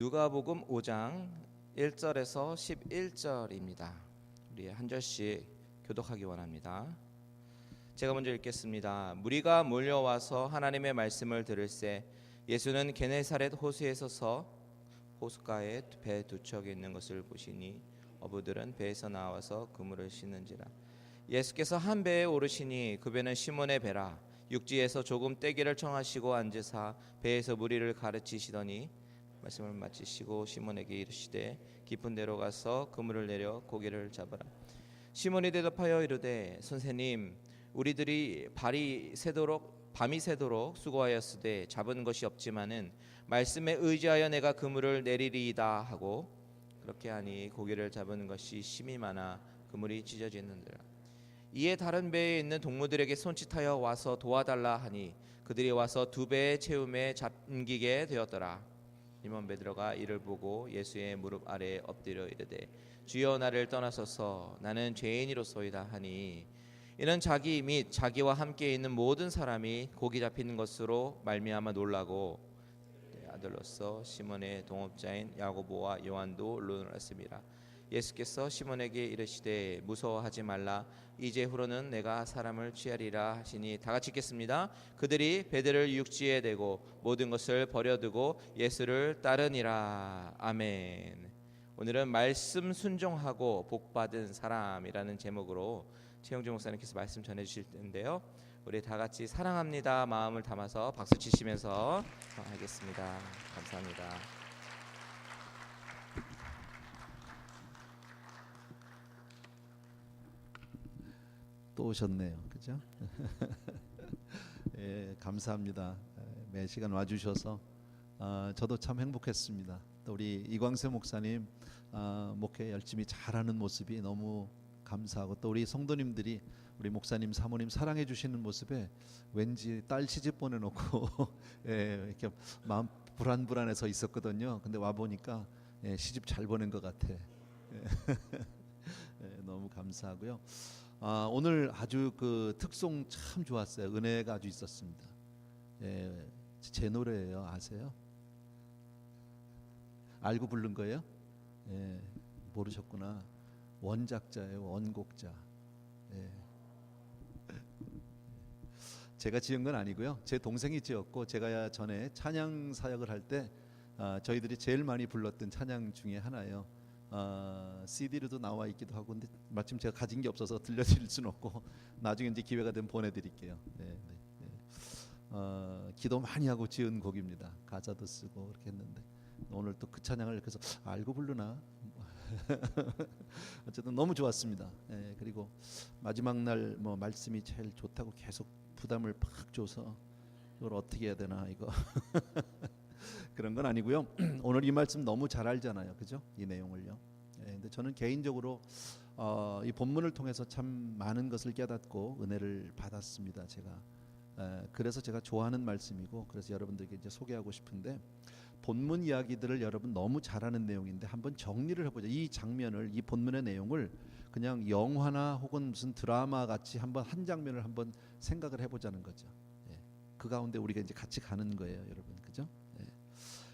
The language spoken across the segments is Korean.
누가복음 5장 1절에서 11절입니다. 우리 한 절씩 교독하기 원합니다. 제가 먼저 읽겠습니다. 무리가 몰려와서 하나님의 말씀을 들을새 예수는 게네사렛 호수에 서서 호숫가에 배 두 척이 있는 것을 보시니 어부들은 배에서 나와서 그물을 씻는지라. 예수께서 한 배에 오르시니 그 배는 시몬의 배라. 육지에서 조금 떼기를 청하시고 앉으사 배에서 무리를 가르치시더니 말씀을 마치시고 시몬에게 이르시되 깊은 데로 가서 그물을 내려 고기를 잡으라. 시몬이 대답하여 이르되 선생님, 우리들이 밤이 새도록 수고하였으되 잡은 것이 없지만은 말씀에 의지하여 내가 그물을 내리리이다 하고 그렇게 하니 고기를 잡은 것이 심히 많아 그물이 찢어지는지라. 이에 다른 배에 있는 동무들에게 손짓하여 와서 도와달라 하니 그들이 와서 두 배의 채움에 잠기게 되었더라. 시몬 베드로가 이를 보고 예수의 무릎 아래에 엎드려 이르되 주여, 나를 떠나소서, 나는 죄인이로소이다 하니 이는 자기 및 자기와 함께 있는 모든 사람이 고기 잡히는 것으로 말미암아 놀라고 아들로서 시몬의 동업자인 야고보와 요한도 놀랐습니다. 예수께서 시몬에게 이르시되 무서워하지 말라, 이제후로는 내가 사람을 취하리라 하시니 다 같이 읽겠습니다. 그들이 배들을 육지에 대고 모든 것을 버려두고 예수를 따르니라. 아멘. 오늘은 말씀 순종하고 복받은 사람이라는 제목으로 최영주 목사님께서 말씀 전해주실 텐데요, 우리 다 같이 사랑합니다 마음을 담아서 박수 치시면서 하겠습니다. 감사합니다. 또 오셨네요, 그죠? 예, 감사합니다. 매 시간 와주셔서 저도 참 행복했습니다. 또 우리 이광세 목사님 목회 열심히 잘하는 모습이 너무 감사하고, 또 우리 성도님들이 우리 목사님 사모님 사랑해 주시는 모습에 왠지 딸 시집 보내놓고 예, 이렇게 마음 불안해서 있었거든요. 근데 와 보니까 예, 시집 잘 보낸 것 같아. 예, 너무 감사하고요. 오늘 아주 그 특송 참 좋았어요. 은혜가 아주 있었습니다. 예, 제 노래예요. 아세요? 알고 부른 거예요? 예, 모르셨구나. 원작자예요. 원곡자. 예. 제가 지은 건 아니고요. 제 동생이 지었고, 제가 전에 찬양 사역을 할 때 저희들이 제일 많이 불렀던 찬양 중에 하나예요. CD로도 나와 있기도 하고, 근데 마침 제가 가진 게 없어서 들려드릴 수는 없고 나중에 이제 기회가 되면 보내드릴게요. 네. 기도 많이 하고 지은 곡입니다. 가사도 쓰고 그렇게 했는데 오늘 또 그 찬양을 그래서 알고 부르나 어쨌든 너무 좋았습니다. 네, 그리고 마지막 날 뭐 말씀이 제일 좋다고 계속 부담을 팍 줘서 이걸 어떻게 해야 되나 이거 그런 건 아니고요. 오늘 이 말씀 너무 잘 알잖아요, 그죠? 이 내용을요. 예, 근데 저는 개인적으로 이 본문을 통해서 참 많은 것을 깨닫고 은혜를 받았습니다. 제가 그래서 제가 좋아하는 말씀이고, 그래서 여러분들에게 이제 소개하고 싶은데, 본문 이야기들을 여러분 너무 잘하는 내용인데 한번 정리를 해보자. 이 장면을, 이 본문의 내용을 그냥 영화나 혹은 무슨 드라마 같이 한번 한 장면을 한번 생각을 해보자는 거죠. 예, 그 가운데 우리가 이제 같이 가는 거예요, 여러분, 그죠?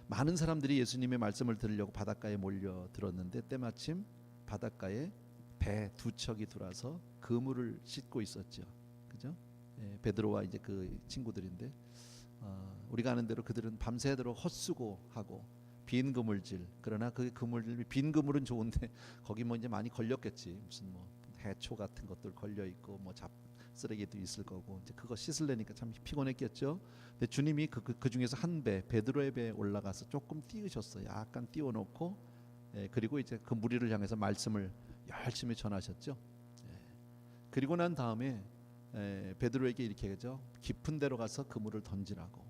많은 사람들이 예수님의 말씀을 들으려고 바닷가에 몰려들었는데 때마침 바닷가에 배 두 척이 들어와서 그물을 씻고 있었죠, 그죠? 예, 베드로와 이제 그 친구들인데 우리가 아는 대로 그들은 밤새도록 헛수고하고 빈 그물질, 그러나 그 그물질, 빈 그물은 좋은데 거기 뭐 이제 많이 걸렸겠지. 무슨 뭐 해초 같은 것들 걸려 있고 뭐 쓰레기도 있을 거고, 이제 그거 씻으려니까 참 피곤했겠죠. 근데 주님이 그 중에서 한 배, 베드로의 배에 올라가서 조금 띄우셨어요. 약간 띄워놓고 그리고 이제 그 무리를 향해서 말씀을 열심히 전하셨죠. 그리고 난 다음에 베드로에게 이렇게 하죠. 깊은 데로 가서 그물을 던지라고.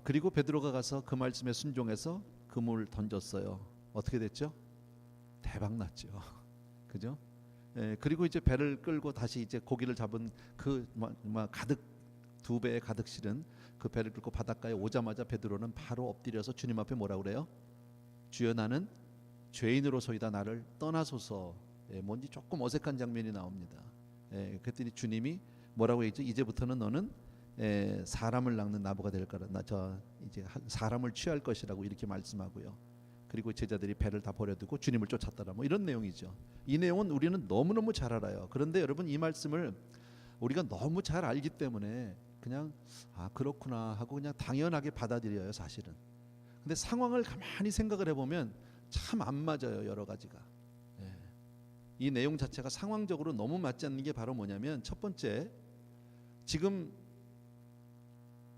그리고 베드로가 가서 그 말씀에 순종해서 그물을 던졌어요. 어떻게 됐죠? 대박 났죠. 그죠? 그리고 이제 배를 끌고 다시 이제 고기를 잡은 그 가득 두 배에 가득 실은 그 배를 끌고 바닷가에 오자마자 베드로는 바로 엎드려서 주님 앞에 뭐라 그래요? 주여, 나는 죄인으로소이다, 나를 떠나소서. 뭔지 조금 어색한 장면이 나옵니다. 그랬더니 주님이 뭐라고 했죠? 이제부터는 너는 사람을 낚는 나무가 될 거라. 이제 사람을 취할 것이라고 이렇게 말씀하고요. 그리고 제자들이 배를 다 버려두고 주님을 쫓았더라. 뭐 이런 내용이죠. 이 내용은 우리는 너무너무 잘 알아요. 그런데 여러분 이 말씀을 우리가 너무 잘 알기 때문에 그냥 그렇구나 하고 그냥 당연하게 받아들여요, 사실은. 근데 상황을 가만히 생각을 해보면 참 안 맞아요, 여러 가지가. 이 내용 자체가 상황적으로 너무 맞지 않는 게 바로 뭐냐면, 첫 번째, 지금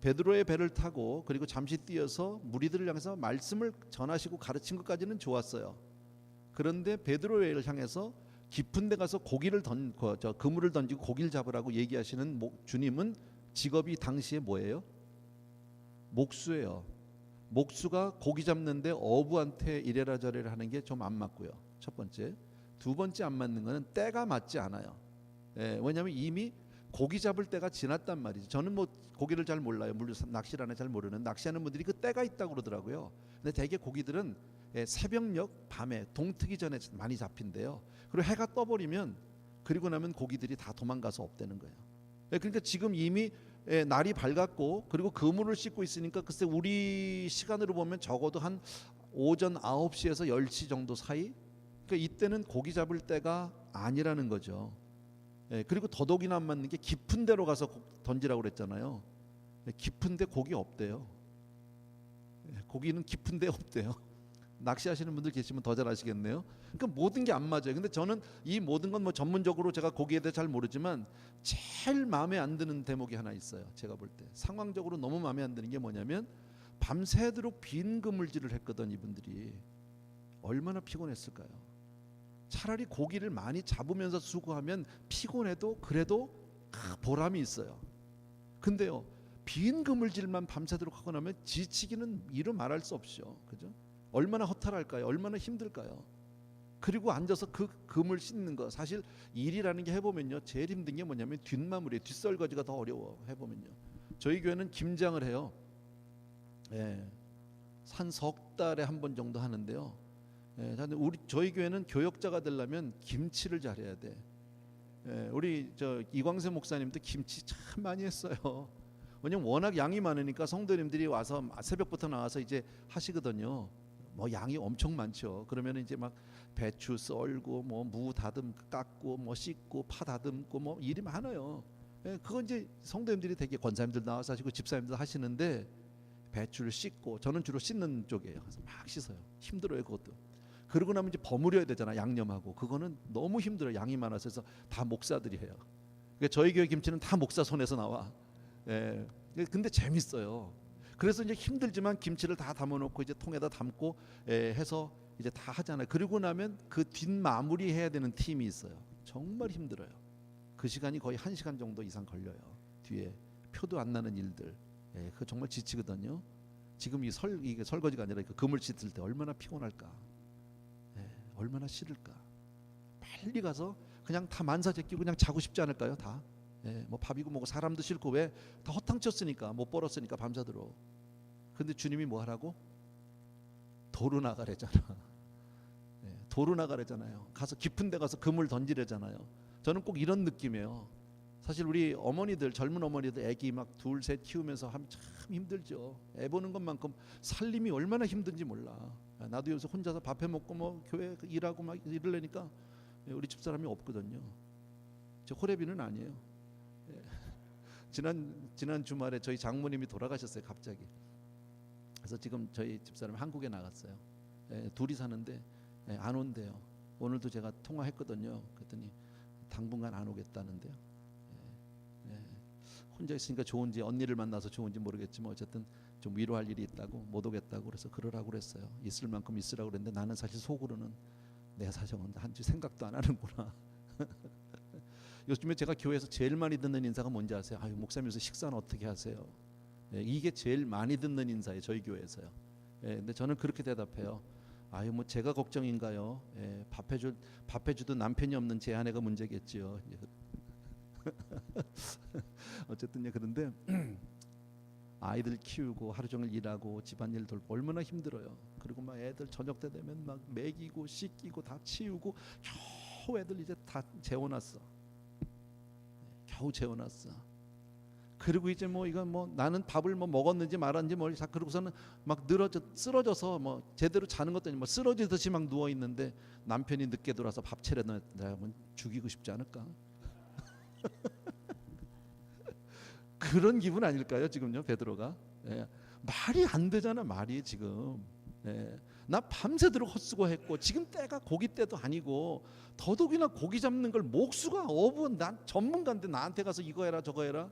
베드로의 배를 타고 그리고 잠시 뛰어서 무리들을 향해서 말씀을 전하시고 가르친 것까지는 좋았어요. 그런데 베드로를 향해서 깊은 데 가서 그물을 던지고 고기를 잡으라고 얘기하시는 주님은 직업이 당시에 뭐예요? 목수예요. 목수가 고기 잡는데 어부한테 이래라 저래라 하는 게 좀 안 맞고요. 첫 번째. 두 번째 안 맞는 거는 때가 맞지 않아요. 왜냐하면 이미 고기 잡을 때가 지났단 말이죠. 저는 뭐 고기를 잘 몰라요. 물론 낚시를 잘 모르는, 낚시하는 분들이 그 때가 있다고 그러더라고요. 근데 대개 고기들은 새벽녘 밤에 동트기 전에 많이 잡힌대요. 그리고 해가 떠버리면, 그리고 나면 고기들이 다 도망가서 없대는 거예요. 그러니까 지금 이미 날이 밝았고 그리고 그물을 씻고 있으니까 글쎄 우리 시간으로 보면 적어도 한 오전 9시에서 10시 정도 사이. 그러니까 이때는 고기 잡을 때가 아니라는 거죠. 그리고 더더욱이나 안 맞는 게 깊은 데로 가서 던지라고 그랬잖아요. 깊은 데 고기 없대요. 고기는 깊은 데 없대요. 낚시하시는 분들 계시면 더 잘 아시겠네요. 그러니까 모든 게 안 맞아요. 근데 저는 이 모든 건 뭐 전문적으로 제가 고기에 대해 잘 모르지만 제일 마음에 안 드는 대목이 하나 있어요. 제가 볼 때 상황적으로 너무 마음에 안 드는 게 뭐냐면, 밤새도록 빈 그물질을 했거든. 이분들이 얼마나 피곤했을까요? 차라리 고기를 많이 잡으면서 수고하면 피곤해도 그래도 보람이 있어요. 근데요, 빈 그물질만 밤새도록 하고 나면 지치기는 이루 말할 수 없죠. 그죠? 얼마나 허탈할까요? 얼마나 힘들까요? 그리고 앉아서 그 그물 씻는 거, 사실 일이라는 게 해보면요, 제일 힘든 게 뭐냐면 뒷마무리, 뒷설거지가 더 어려워. 해보면요, 저희 교회는 김장을 해요. 한 석 달에 한 번 정도 하는데요. 저희 교회는 교역자가 되려면 김치를 잘해야 돼. 우리 이광세 목사님도 김치 참 많이 했어요. 왜냐면 워낙 양이 많으니까 성도님들이 와서 새벽부터 나와서 이제 하시거든요. 뭐 양이 엄청 많죠. 그러면 이제 막 배추 썰고 뭐 무 다듬 깎고 뭐 씻고 파 다듬고 뭐 일이 많아요. 그건 이제 성도님들이 되게 권사님들 나와서 하시고 집사님들 하시는데, 배추를 씻고, 저는 주로 씻는 쪽이에요. 그래서 막 씻어요. 힘들어요, 그것도. 그러고 나면 이제 버무려야 되잖아, 양념하고. 그거는 너무 힘들어요. 양이 많아서. 그래서 다 목사들이 해요. 그러니까 저희 교회 김치는 다 목사 손에서 나와. 근데 재밌어요. 그래서 이제 힘들지만 김치를 다 담아놓고 이제 통에다 담고 해서 이제 다 하잖아요. 그리고 나면 그 뒷마무리 해야 되는 팀이 있어요. 정말 힘들어요. 그 시간이 거의 1시간 정도 이상 걸려요. 뒤에 표도 안 나는 일들. 그거 정말 지치거든요. 지금 이게 설거지가 아니라 그 그물 씻을 때 얼마나 피곤할까. 얼마나 싫을까. 빨리 가서 그냥 다 만사 제끼고 그냥 자고 싶지 않을까요? 다. 뭐 밥이고 뭐고 사람도 싫고, 왜? 다 허탕쳤으니까, 못 벌었으니까 밤새도록. 근데 주님이 뭐 하라고? 도로 나가래잖아. 도로 나가래잖아요. 가서 깊은 데 가서 그물 던지래잖아요. 저는 꼭 이런 느낌이에요. 사실 우리 어머니들, 젊은 어머니들 애기 막 둘 셋 키우면서 하면 참 힘들죠. 애 보는 것만큼 살림이 얼마나 힘든지 몰라. 나도 여기서 혼자서 밥 해 먹고 뭐 교회 일하고 막 이러려니까 우리 집사람이 없거든요. 저 호래비는 아니에요. 지난 주말에 저희 장모님이 돌아가셨어요, 갑자기. 그래서 지금 저희 집사람이 한국에 나갔어요. 둘이 사는데 안 온대요. 오늘도 제가 통화했거든요. 그랬더니 당분간 안 오겠다는데요. 혼자 있으니까 좋은지, 언니를 만나서 좋은지 모르겠지만 어쨌든 좀 위로할 일이 있다고 못 오겠다고 그래서 그러라고 그랬어요. 있을 만큼 있으라고 그랬는데, 나는 사실 속으로는 내 사정은 한지 생각도 안 하는구나. 요즘에 제가 교회에서 제일 많이 듣는 인사가 뭔지 아세요? 아유, 목사님께서 식사는 어떻게 하세요? 이게 제일 많이 듣는 인사예요, 저희 교회에서요. 근데 저는 그렇게 대답해요. 아유, 뭐 제가 걱정인가요? 밥 해주던 남편이 없는 제 아내가 문제겠지요. 어쨌든 그런데 아이들 키우고 하루 종일 일하고 집안일 돌보고 얼마나 힘들어요. 그리고 막 애들 저녁 때 되면 막 먹이고 씻기고 다 치우고, 겨우 애들 이제 다 재워놨어. 겨우 재워놨어. 그리고 이제 뭐 이건 뭐 나는 밥을 뭐 먹었는지 말았는지 뭘 자 그러고서는 막 쓰러져서 뭐 제대로 자는 것도 아니고 뭐 쓰러지듯이 막 누워 있는데 남편이 늦게 들어와서 밥 차려놓으면 죽이고 싶지 않을까? 그런 기분 아닐까요 지금요 베드로가? 예. 말이 안 되잖아 말이 지금. 예. 나 밤새도록 헛수고했고 지금 때가 고기 때도 아니고 더더욱이나 고기 잡는 걸 목수가 어부 난 전문가인데 나한테 가서 이거 해라 저거 해라.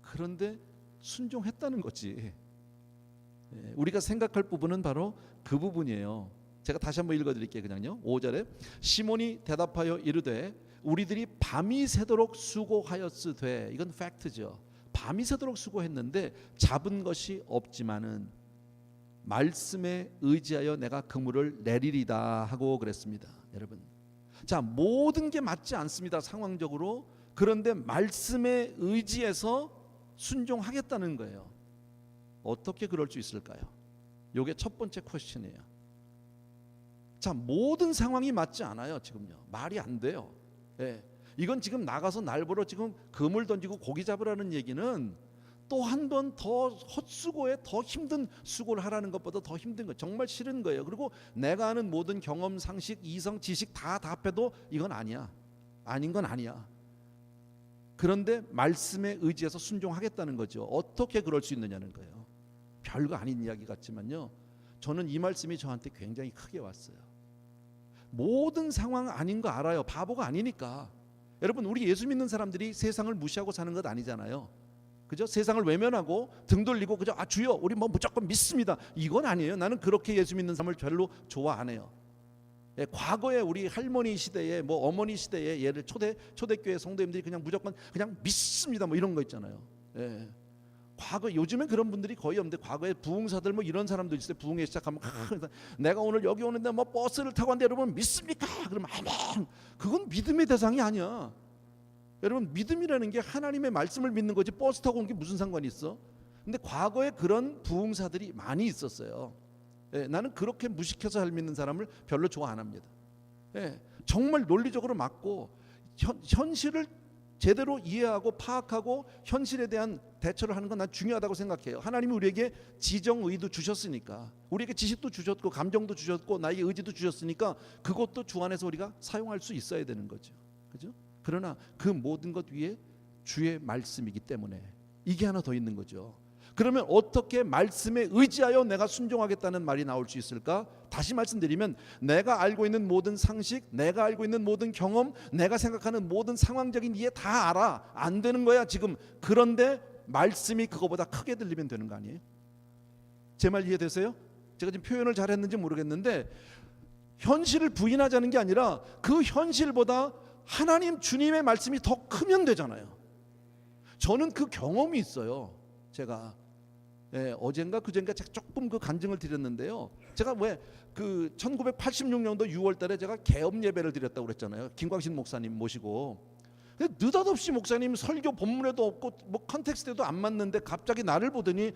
그런데 순종했다는 거지. 예. 우리가 생각할 부분은 바로 그 부분이에요. 제가 다시 한번 읽어드릴게요. 그냥요. 5절에 시몬이 대답하여 이르되 우리들이 밤이 새도록 수고하였으되 이건 팩트죠. 밤이 새도록 수고했는데 잡은 것이 없지만은 말씀에 의지하여 내가 그물을 내리리다 하고 그랬습니다. 여러분, 자 모든 게 맞지 않습니다. 상황적으로. 그런데 말씀에 의지해서 순종하겠다는 거예요. 어떻게 그럴 수 있을까요? 이게 첫 번째 퀘스천이에요. 자 모든 상황이 맞지 않아요. 지금요 말이 안 돼요. 예. 이건 지금 나가서 날보러 지금 그물 던지고 고기 잡으라는 얘기는 또 한 번 더 헛수고에 더 힘든 수고를 하라는 것보다 더 힘든 거 정말 싫은 거예요. 그리고 내가 아는 모든 경험, 상식, 이성, 지식 다 답해도 이건 아니야. 아닌 건 아니야. 그런데 말씀에 의지해서 순종하겠다는 거죠. 어떻게 그럴 수 있느냐는 거예요. 별거 아닌 이야기 같지만요. 저는 이 말씀이 저한테 굉장히 크게 왔어요. 모든 상황 아닌 거 알아요. 바보가 아니니까. 여러분 우리 예수 믿는 사람들이 세상을 무시하고 사는 것 아니잖아요. 그죠? 세상을 외면하고 등 돌리고 그죠? 아 주여 우리 뭐 무조건 믿습니다. 이건 아니에요. 나는 그렇게 예수 믿는 사람을 별로 좋아 안 해요. 예, 과거에 우리 할머니 시대에 뭐 어머니 시대에 예를 초대교회 성도님들이 그냥 무조건 그냥 믿습니다 뭐 이런 거 있잖아요. 예. 과거 요즘엔 그런 분들이 거의 없는데 과거에 부흥사들 뭐 이런 사람도 있어요. 부흥회 시작하면 내가 오늘 여기 오는데 뭐 버스를 타고 왔는데 여러분 믿습니까? 그러면 아멘. 그건 믿음의 대상이 아니야. 여러분 믿음이라는 게 하나님의 말씀을 믿는 거지 버스 타고 오는 게 무슨 상관이 있어? 근데 과거에 그런 부흥사들이 많이 있었어요. 예, 나는 그렇게 무식해서 잘 믿는 사람을 별로 좋아 안 합니다. 예, 정말 논리적으로 맞고 현실을 제대로 이해하고 파악하고 현실에 대한 대처를 하는 건 난 중요하다고 생각해요. 하나님이 우리에게 지정의도 주셨으니까 우리에게 지식도 주셨고 감정도 주셨고 나에게 의지도 주셨으니까 그것도 주 안에서 우리가 사용할 수 있어야 되는 거죠. 그죠? 그러나 그 모든 것 위에 주의 말씀이기 때문에 이게 하나 더 있는 거죠. 그러면 어떻게 말씀에 의지하여 내가 순종하겠다는 말이 나올 수 있을까? 다시 말씀드리면 내가 알고 있는 모든 상식, 내가 알고 있는 모든 경험, 내가 생각하는 모든 상황적인 이해 다 알아. 안 되는 거야 지금. 그런데 말씀이 그거보다 크게 들리면 되는 거 아니에요? 제 말 이해되세요? 제가 지금 표현을 잘했는지 모르겠는데 현실을 부인하자는 게 아니라 그 현실보다 하나님 주님의 말씀이 더 크면 되잖아요. 저는 그 경험이 있어요. 제가 어젠가 그젠가 제가 조금 그 간증을 드렸는데요. 제가 왜 그 1986년도 6월달에 제가 개업 예배를 드렸다고 그랬잖아요. 김광신 목사님 모시고. 근데 느닷없이 목사님 설교 본문에도 없고 뭐 컨텍스트에도 안 맞는데 갑자기 나를 보더니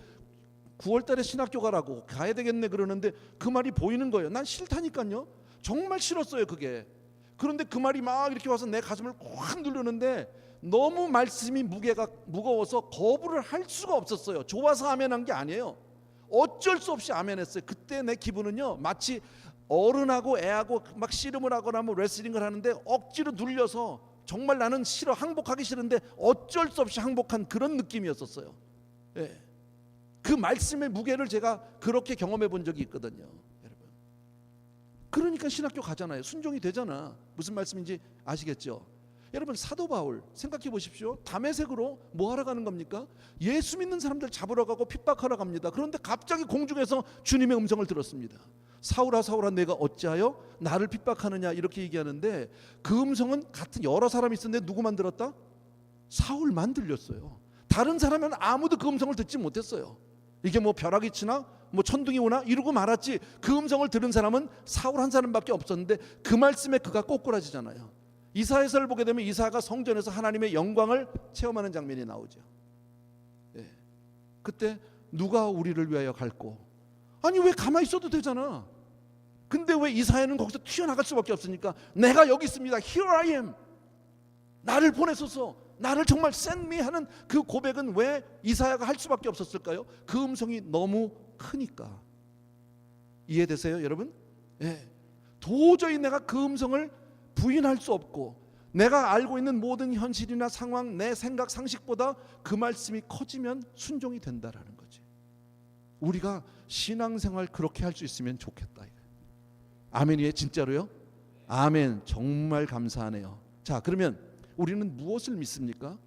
9월달에 신학교 가라고 가야 되겠네 그러는데 그 말이 보이는 거예요. 난 싫다니까요. 정말 싫었어요 그게. 그런데 그 말이 막 이렇게 와서 내 가슴을 확 누르는데 너무 말씀이 무게가 무거워서 거부를 할 수가 없었어요. 좋아서 아멘한 게 아니에요. 어쩔 수 없이 아멘했어요. 그때 내 기분은요 마치 어른하고 애하고 막 씨름을 하거나 뭐 레슬링을 하는데 억지로 눌려서 정말 나는 싫어 항복하기 싫은데 어쩔 수 없이 항복한 그런 느낌이었었어요. 예. 그 말씀의 무게를 제가 그렇게 경험해 본 적이 있거든요. 여러분. 그러니까 신학교 가잖아요. 순종이 되잖아. 무슨 말씀인지 아시겠죠? 여러분 사도 바울 생각해 보십시오. 다메섹으로 뭐 하러 가는 겁니까? 예수 믿는 사람들 잡으러 가고 핍박하러 갑니다. 그런데 갑자기 공중에서 주님의 음성을 들었습니다. 사울아 사울아 내가 어찌하여 나를 핍박하느냐 이렇게 얘기하는데 그 음성은 같은 여러 사람이 있었는데 누구만 들었다? 사울만 들렸어요. 다른 사람은 아무도 그 음성을 듣지 못했어요. 이게 뭐 벼락이 치나 뭐 천둥이 오나 이러고 말았지 그 음성을 들은 사람은 사울 한 사람밖에 없었는데 그 말씀에 그가 꼬꾸라지잖아요. 이사야서를 보게 되면 이사야가 성전에서 하나님의 영광을 체험하는 장면이 나오죠. 예. 그때 누가 우리를 위하여 갈고? 아니 왜 가만히 있어도 되잖아. 근데 왜 이사야는 거기서 튀어나갈 수밖에 없으니까 내가 여기 있습니다. Here I am. 나를 보내소서. 나를 정말 send me 하는 그 고백은 왜 이사야가 할 수밖에 없었을까요? 그 음성이 너무 크니까. 이해되세요, 여러분? 예. 도저히 내가 그 음성을 부인할 수 없고, 내가 알고 있는 모든 현실이나 상황, 내 생각, 상식보다 그 말씀이 커지면 순종이 된다라는 거지. 우리가 신앙생활 그렇게 할 수 있으면 좋겠다. 아멘이에요, 진짜로요? 아멘. 정말 감사하네요. 자, 그러면 우리는 무엇을 믿습니까?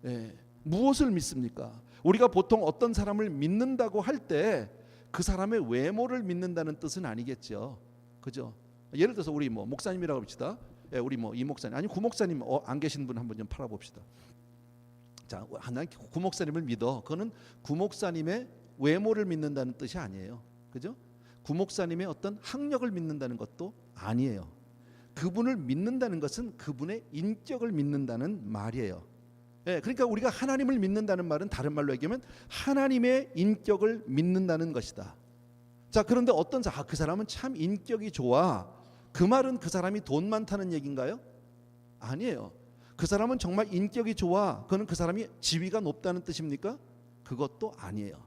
예, 무엇을 믿습니까? 우리가 보통 어떤 사람을 믿는다고 할 때 그 사람의 외모를 믿는다는 뜻은 아니겠죠, 그죠? 예를 들어서 우리 뭐 목사님이라고 합시다. 예, 우리 뭐 이 목사님, 아니 구 목사님 안 계신 분 한번 좀 팔아봅시다. 자, 난 구 목사님을 믿어. 그거는 구 목사님의 외모를 믿는다는 뜻이 아니에요, 그죠? 구 목사님의 어떤 학력을 믿는다는 것도 아니에요. 그분을 믿는다는 것은 그분의 인격을 믿는다는 말이에요. 예, 그러니까 우리가 하나님을 믿는다는 말은 다른 말로 얘기하면 하나님의 인격을 믿는다는 것이다. 자, 그런데 어떤 그 사람은 참 인격이 좋아. 그 말은 그 사람이 돈 많다는 얘기인가요? 아니에요. 그 사람은 정말 인격이 좋아. 그거는 그 사람이 지위가 높다는 뜻입니까? 그것도 아니에요.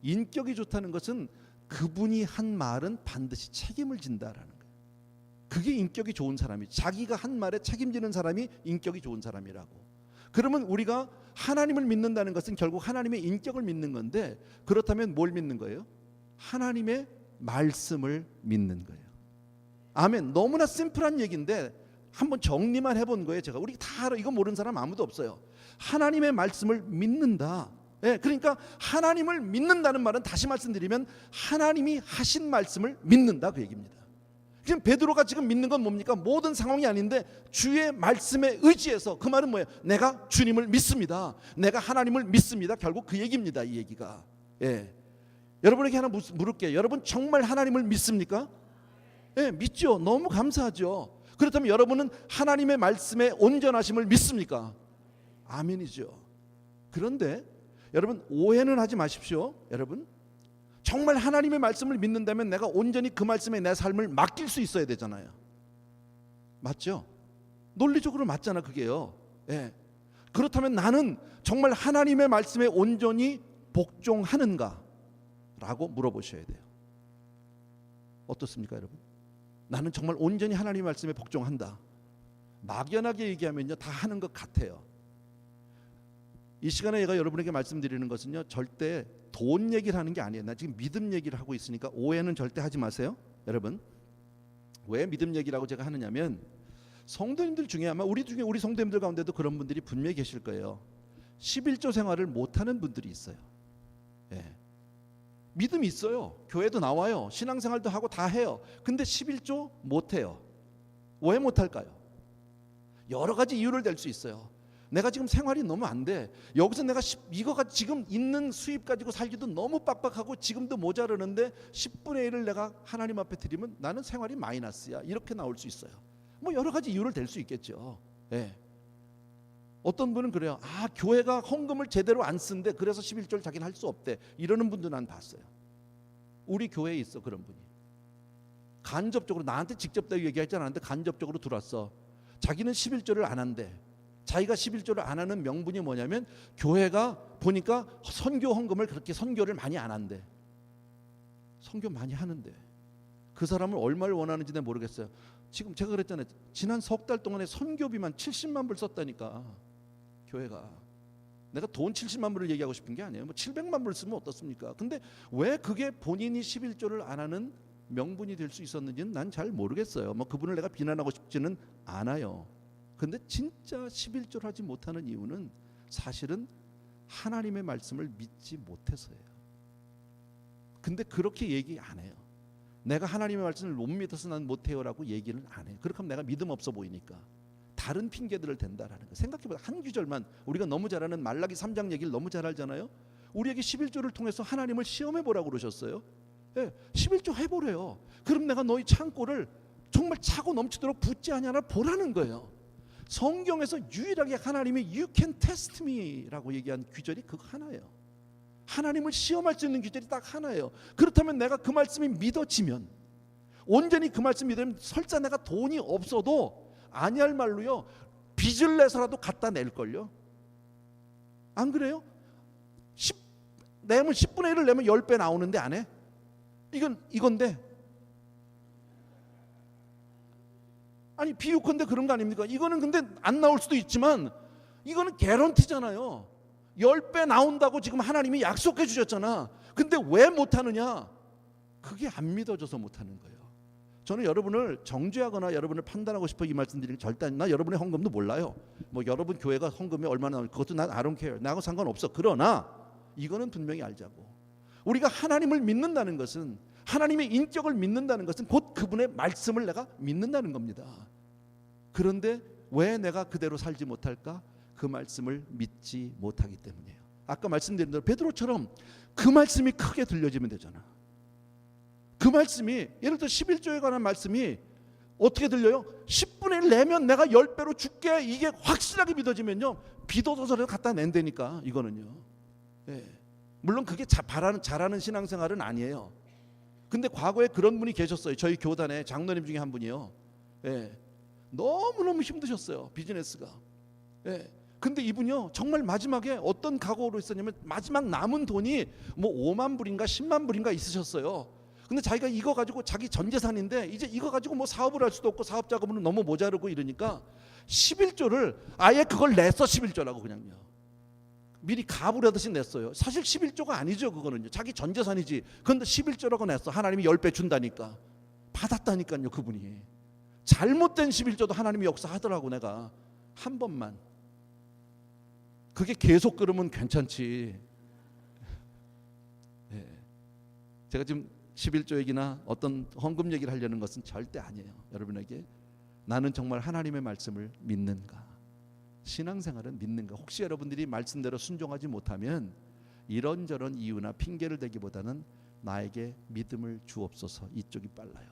인격이 좋다는 것은 그분이 한 말은 반드시 책임을 진다라는 거예요. 그게 인격이 좋은 사람이, 자기가 한 말에 책임지는 사람이 인격이 좋은 사람이라고. 그러면 우리가 하나님을 믿는다는 것은 결국 하나님의 인격을 믿는 건데, 그렇다면 뭘 믿는 거예요? 하나님의 말씀을 믿는 거예요. 아멘. 너무나 심플한 얘기인데 한번 정리만 해본 거예요. 제가 우리 다 알아. 이거 모르는 사람 아무도 없어요. 하나님의 말씀을 믿는다. 예, 그러니까 하나님을 믿는다는 말은 다시 말씀드리면 하나님이 하신 말씀을 믿는다, 그 얘기입니다. 지금 베드로가 지금 믿는 건 뭡니까? 모든 상황이 아닌데 주의 말씀에 의지해서, 그 말은 뭐예요? 내가 주님을 믿습니다. 내가 하나님을 믿습니다. 결국 그 얘기입니다, 이 얘기가. 예. 여러분에게 하나 물을게요. 여러분 정말 하나님을 믿습니까? 예, 믿죠. 너무 감사하죠. 그렇다면 여러분은 하나님의 말씀에 온전하심을 믿습니까? 아멘이죠. 그런데 여러분 오해는 하지 마십시오. 여러분 정말 하나님의 말씀을 믿는다면 내가 온전히 그 말씀에 내 삶을 맡길 수 있어야 되잖아요. 맞죠? 논리적으로 맞잖아, 그게요. 예. 그렇다면 나는 정말 하나님의 말씀에 온전히 복종하는가? 라고 물어보셔야 돼요. 어떻습니까, 여러분? 나는 정말 온전히 하나님의 말씀에 복종한다. 막연하게 얘기하면요, 다 하는 것 같아요. 이 시간에 제가 여러분에게 말씀드리는 것은요, 절대 돈 얘기를 하는 게 아니에요. 나 지금 믿음 얘기를 하고 있으니까 오해는 절대 하지 마세요. 여러분, 왜 믿음 얘기라고 제가 하느냐면, 성도님들 중에 아마 우리 성도님들 가운데도 그런 분들이 분명히 계실 거예요. 11조 생활을 못하는 분들이 있어요. 예. 믿음이 있어요. 교회도 나와요. 신앙생활도 하고 다 해요. 근데 11조 못해요. 왜 못할까요? 여러 가지 이유를 댈 수 있어요. 내가 지금 생활이 너무 안 돼. 여기서 내가 이거가 지금 있는 수입 가지고 살기도 너무 빡빡하고 지금도 모자르는데 10분의 1을 내가 하나님 앞에 드리면 나는 생활이 마이너스야. 이렇게 나올 수 있어요. 뭐 여러 가지 이유를 댈 수 있겠죠. 예. 어떤 분은 그래요. 아, 교회가 헌금을 제대로 안 쓴대. 그래서 11조를 자기는 할 수 없대. 이러는 분도 난 봤어요. 우리 교회에 있어, 그런 분이. 간접적으로 나한테 직접 다 얘기하지 않았는데 간접적으로 들어왔어. 자기는 11조를 안 한대. 자기가 11조를 안 하는 명분이 뭐냐면 교회가 보니까 선교 헌금을 그렇게 선교를 많이 안 한대. 선교 많이 하는데 그 사람을 얼마를 원하는지 내가 모르겠어요. 지금 제가 그랬잖아요. 지난 석 달 동안에 선교비만 70만 불 썼다니까. 교회가. 내가 돈 70만 불을 얘기하고 싶은 게 아니에요. 뭐 700만 불 쓰면 어떻습니까? 근데 왜 그게 본인이 11조를 안 하는 명분이 될 수 있었는지는 난 잘 모르겠어요. 뭐 그분을 내가 비난하고 싶지는 않아요. 근데 진짜 11조를 하지 못하는 이유는 사실은 하나님의 말씀을 믿지 못해서예요. 근데 그렇게 얘기 안 해요. 내가 하나님의 말씀을 못 믿어서 난 못해요라고 얘기는 안 해요. 그렇게 하면 내가 믿음 없어 보이니까 다른 핑계들을 댄다라는 거. 생각해보자. 한 구절만, 우리가 너무 잘 아는 말라기 3장 얘기를 너무 잘 알잖아요. 우리에게 11조를 통해서 하나님을 시험해보라고 그러셨어요. 예, 11조 해보래요. 그럼 내가 너희 창고를 정말 차고 넘치도록 붓지 않냐나 보라는 거예요. 성경에서 유일하게 하나님이 You can test me라고 얘기한 규절이 그거 하나예요. 하나님을 시험할 수 있는 규절이 딱 하나예요. 그렇다면 내가 그 말씀이 믿어지면, 온전히 그 말씀이 믿으면, 설사 내가 돈이 없어도 아니할 말로요, 빚을 내서라도 갖다 낼걸요. 안 그래요? 10 내면 10분의 1을 내면 10배 나오는데 안 해? 이건데 아니 비유컨대 그런 거 아닙니까? 이거는 근데 안 나올 수도 있지만 이거는 개런티잖아요. 10배 나온다고 지금 하나님이 약속해 주셨잖아. 근데 왜 못하느냐? 그게 안 믿어져서 못하는 거예요. 저는 여러분을 정죄하거나 여러분을 판단하고 싶어 이 말씀드리는 절대 나 여러분의 헌금도 몰라요. 뭐 여러분 교회가 헌금이 얼마나 나올지 그것도 난 I don't care. 나하고 상관없어. 그러나 이거는 분명히 알자고. 우리가 하나님을 믿는다는 것은 하나님의 인격을 믿는다는 것은 곧 그분의 말씀을 내가 믿는다는 겁니다. 그런데 왜 내가 그대로 살지 못할까? 그 말씀을 믿지 못하기 때문이에요. 아까 말씀드린 대로 베드로처럼 그 말씀이 크게 들려지면 되잖아. 그 말씀이 예를 들어 11조에 관한 말씀이 어떻게 들려요? 10분의 1 내면 내가 10배로 줄게. 이게 확실하게 믿어지면요 비도도서를 갖다 낸다니까 이거는요. 예. 물론 그게 잘하는 신앙생활은 아니에요. 근데 과거에 그런 분이 계셨어요. 저희 교단에 장로님 중에 한 분이요. 예. 너무너무 힘드셨어요. 비즈니스가. 예. 근데 이분이요 정말 마지막에 어떤 각오로 있었냐면 마지막 남은 돈이 뭐 5만 불인가 10만 불인가 있으셨어요. 근데 자기가 이거 가지고 자기 전 재산인데 이제 이거 가지고 뭐 사업을 할 수도 없고 사업 자금은 너무 모자르고 이러니까 11조를 아예 그걸 냈어. 11조라고 그냥요. 미리 가불하듯이 냈어요. 사실 11조가 아니죠. 그거는요. 자기 전 재산이지. 그런데 11조라고 냈어. 하나님이 10배 준다니까. 받았다니까요. 그분이. 잘못된 11조도 하나님이 역사하더라고. 내가 한 번만. 그게 계속 그러면 괜찮지. 네. 제가 지금 11조 얘기나 어떤 헌금 얘기를 하려는 것은 절대 아니에요. 여러분에게 나는 정말 하나님의 말씀을 믿는가? 신앙생활은 믿는가? 혹시 여러분들이 말씀대로 순종하지 못하면 이런저런 이유나 핑계를 대기보다는 나에게 믿음을 주옵소서. 이쪽이 빨라요.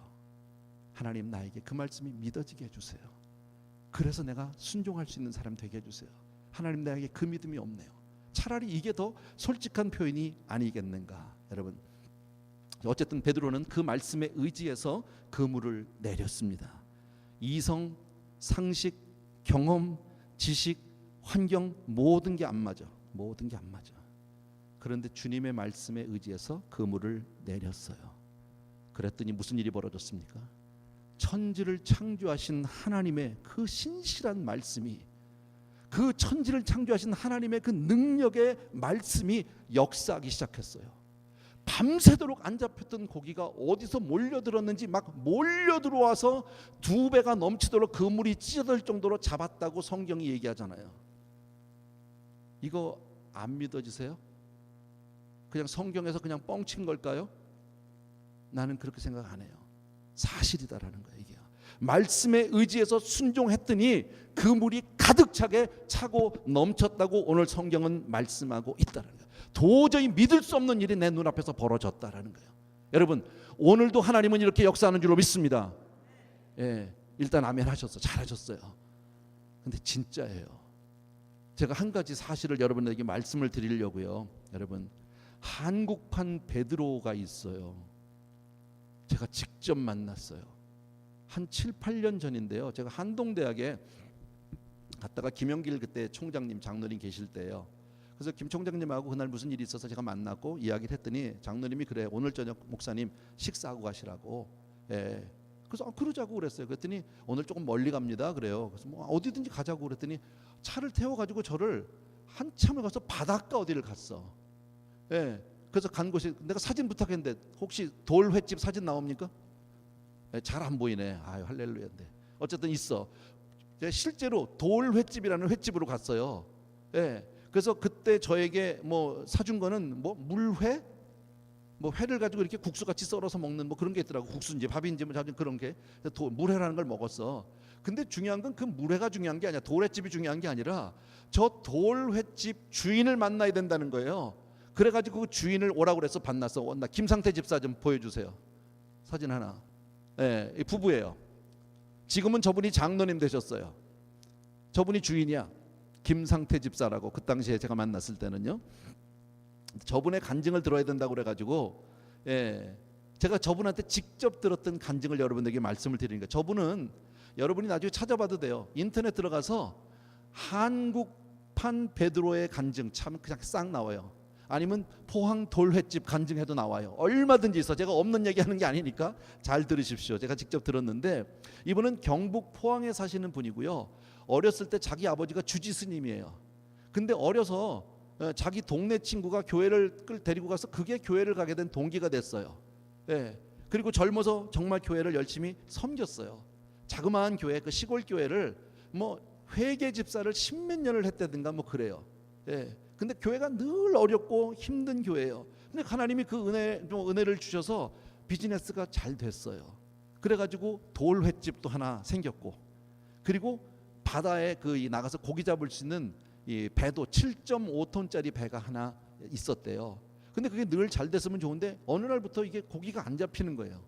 하나님 나에게 그 말씀이 믿어지게 해주세요. 그래서 내가 순종할 수 있는 사람 되게 해주세요. 하나님 나에게 그 믿음이 없네요. 차라리 이게 더 솔직한 표현이 아니겠는가? 여러분 어쨌든 베드로는 그 말씀에 의지해서 그물을 내렸습니다. 이성, 상식, 경험, 지식, 환경 모든 게 안 맞아. 모든 게 안 맞아. 그런데 주님의 말씀에 의지해서 그물을 내렸어요. 그랬더니 무슨 일이 벌어졌습니까? 천지를 창조하신 하나님의 그 신실한 말씀이 그 천지를 창조하신 하나님의 그 능력의 말씀이 역사하기 시작했어요. 밤새도록 안 잡혔던 고기가 어디서 몰려들었는지 막 몰려들어와서 2배가 넘치도록 그물이 찢어질 정도로 잡았다고 성경이 얘기하잖아요. 이거 안 믿어지세요? 그냥 성경에서 그냥 뻥친 걸까요? 나는 그렇게 생각 안 해요. 사실이다라는 거예요. 이게 말씀에 의지해서 순종했더니 그물이 가득 차게 차고 넘쳤다고 오늘 성경은 말씀하고 있다는 거예요. 도저히 믿을 수 없는 일이 내 눈앞에서 벌어졌다라는 거예요. 여러분 오늘도 하나님은 이렇게 역사하는 줄로 믿습니다. 예, 일단 아멘 하셨어. 잘하셨어요. 근데 진짜예요. 제가 한 가지 사실을 여러분에게 말씀을 드리려고요. 여러분 한국판 베드로가 있어요. 제가 직접 만났어요. 한 7, 8년 전인데요. 제가 한동대학에 갔다가 김영길 그때 총장님 장로님 계실 때요. 그래서 김 총장님하고 그날 무슨 일이 있어서 제가 만났고 이야기를 했더니 장로님이 그래 오늘 저녁 목사님 식사하고 가시라고. 예. 그래서 그러자고 그랬어요. 그랬더니 오늘 조금 멀리 갑니다. 그래요. 그래서 뭐 어디든지 가자고 그랬더니 차를 태워가지고 저를 한참을 가서 바닷가 어디를 갔어. 예. 그래서 간 곳이 내가 사진 부탁했는데 혹시 돌 횟집 사진 나옵니까? 예, 잘 안 보이네. 아유 할렐루야인데 어쨌든 있어. 실제로 돌 횟집이라는 횟집으로 갔어요. 예. 그래서 그때 저에게 뭐 사준 거는 뭐 물회, 뭐 회를 가지고 이렇게 국수같이 썰어서 먹는 뭐 그런 게 있더라고. 국수인지 밥인지 뭐 그런 게 물회라는 걸 먹었어. 근데 중요한 건 그 물회가 중요한 게 아니야. 돌횟집이 중요한 게 아니라 저 돌횟집 주인을 만나야 된다는 거예요. 그래가지고 그 주인을 오라고 그래서 만났어. 나 김상태 집사 좀 보여주세요. 사진 하나. 예, 부부예요. 지금은 저분이 장로님 되셨어요. 저분이 주인이야. 김상태 집사라고. 그 당시에 제가 만났을 때는요. 저분의 간증을 들어야 된다고 그래가지고 예, 제가 저분한테 직접 들었던 간증을 여러분에게 말씀을 드리니까 저분은 여러분이 나중에 찾아봐도 돼요. 인터넷 들어가서 한국 판 베드로의 간증 참 그냥 싹 나와요. 아니면 포항 돌횟집 간증해도 나와요. 얼마든지 있어. 제가 없는 얘기하는 게 아니니까 잘 들으십시오. 제가 직접 들었는데 이분은 경북 포항에 사시는 분이고요. 어렸을 때 자기 아버지가 주지 스님이에요. 근데 어려서 자기 동네 친구가 교회를 데리고 가서 그게 교회를 가게 된 동기가 됐어요. 예. 그리고 젊어서 정말 교회를 열심히 섬겼어요. 자그마한 교회, 그 시골 교회를 뭐 회계 집사를 10몇 년을 했다든가 뭐 그래요. 예. 근데 교회가 늘 어렵고 힘든 교회예요. 근데 하나님이 그 은혜를 주셔서 비즈니스가 잘 됐어요. 그래가지고 돌 횟집도 하나 생겼고, 그리고 바다에 나가서 고기 잡을 수 있는 이 배도 7.5톤짜리 배가 하나 있었대요. 근데 그게 늘 잘 됐으면 좋은데 어느 날부터 이게 고기가 안 잡히는 거예요.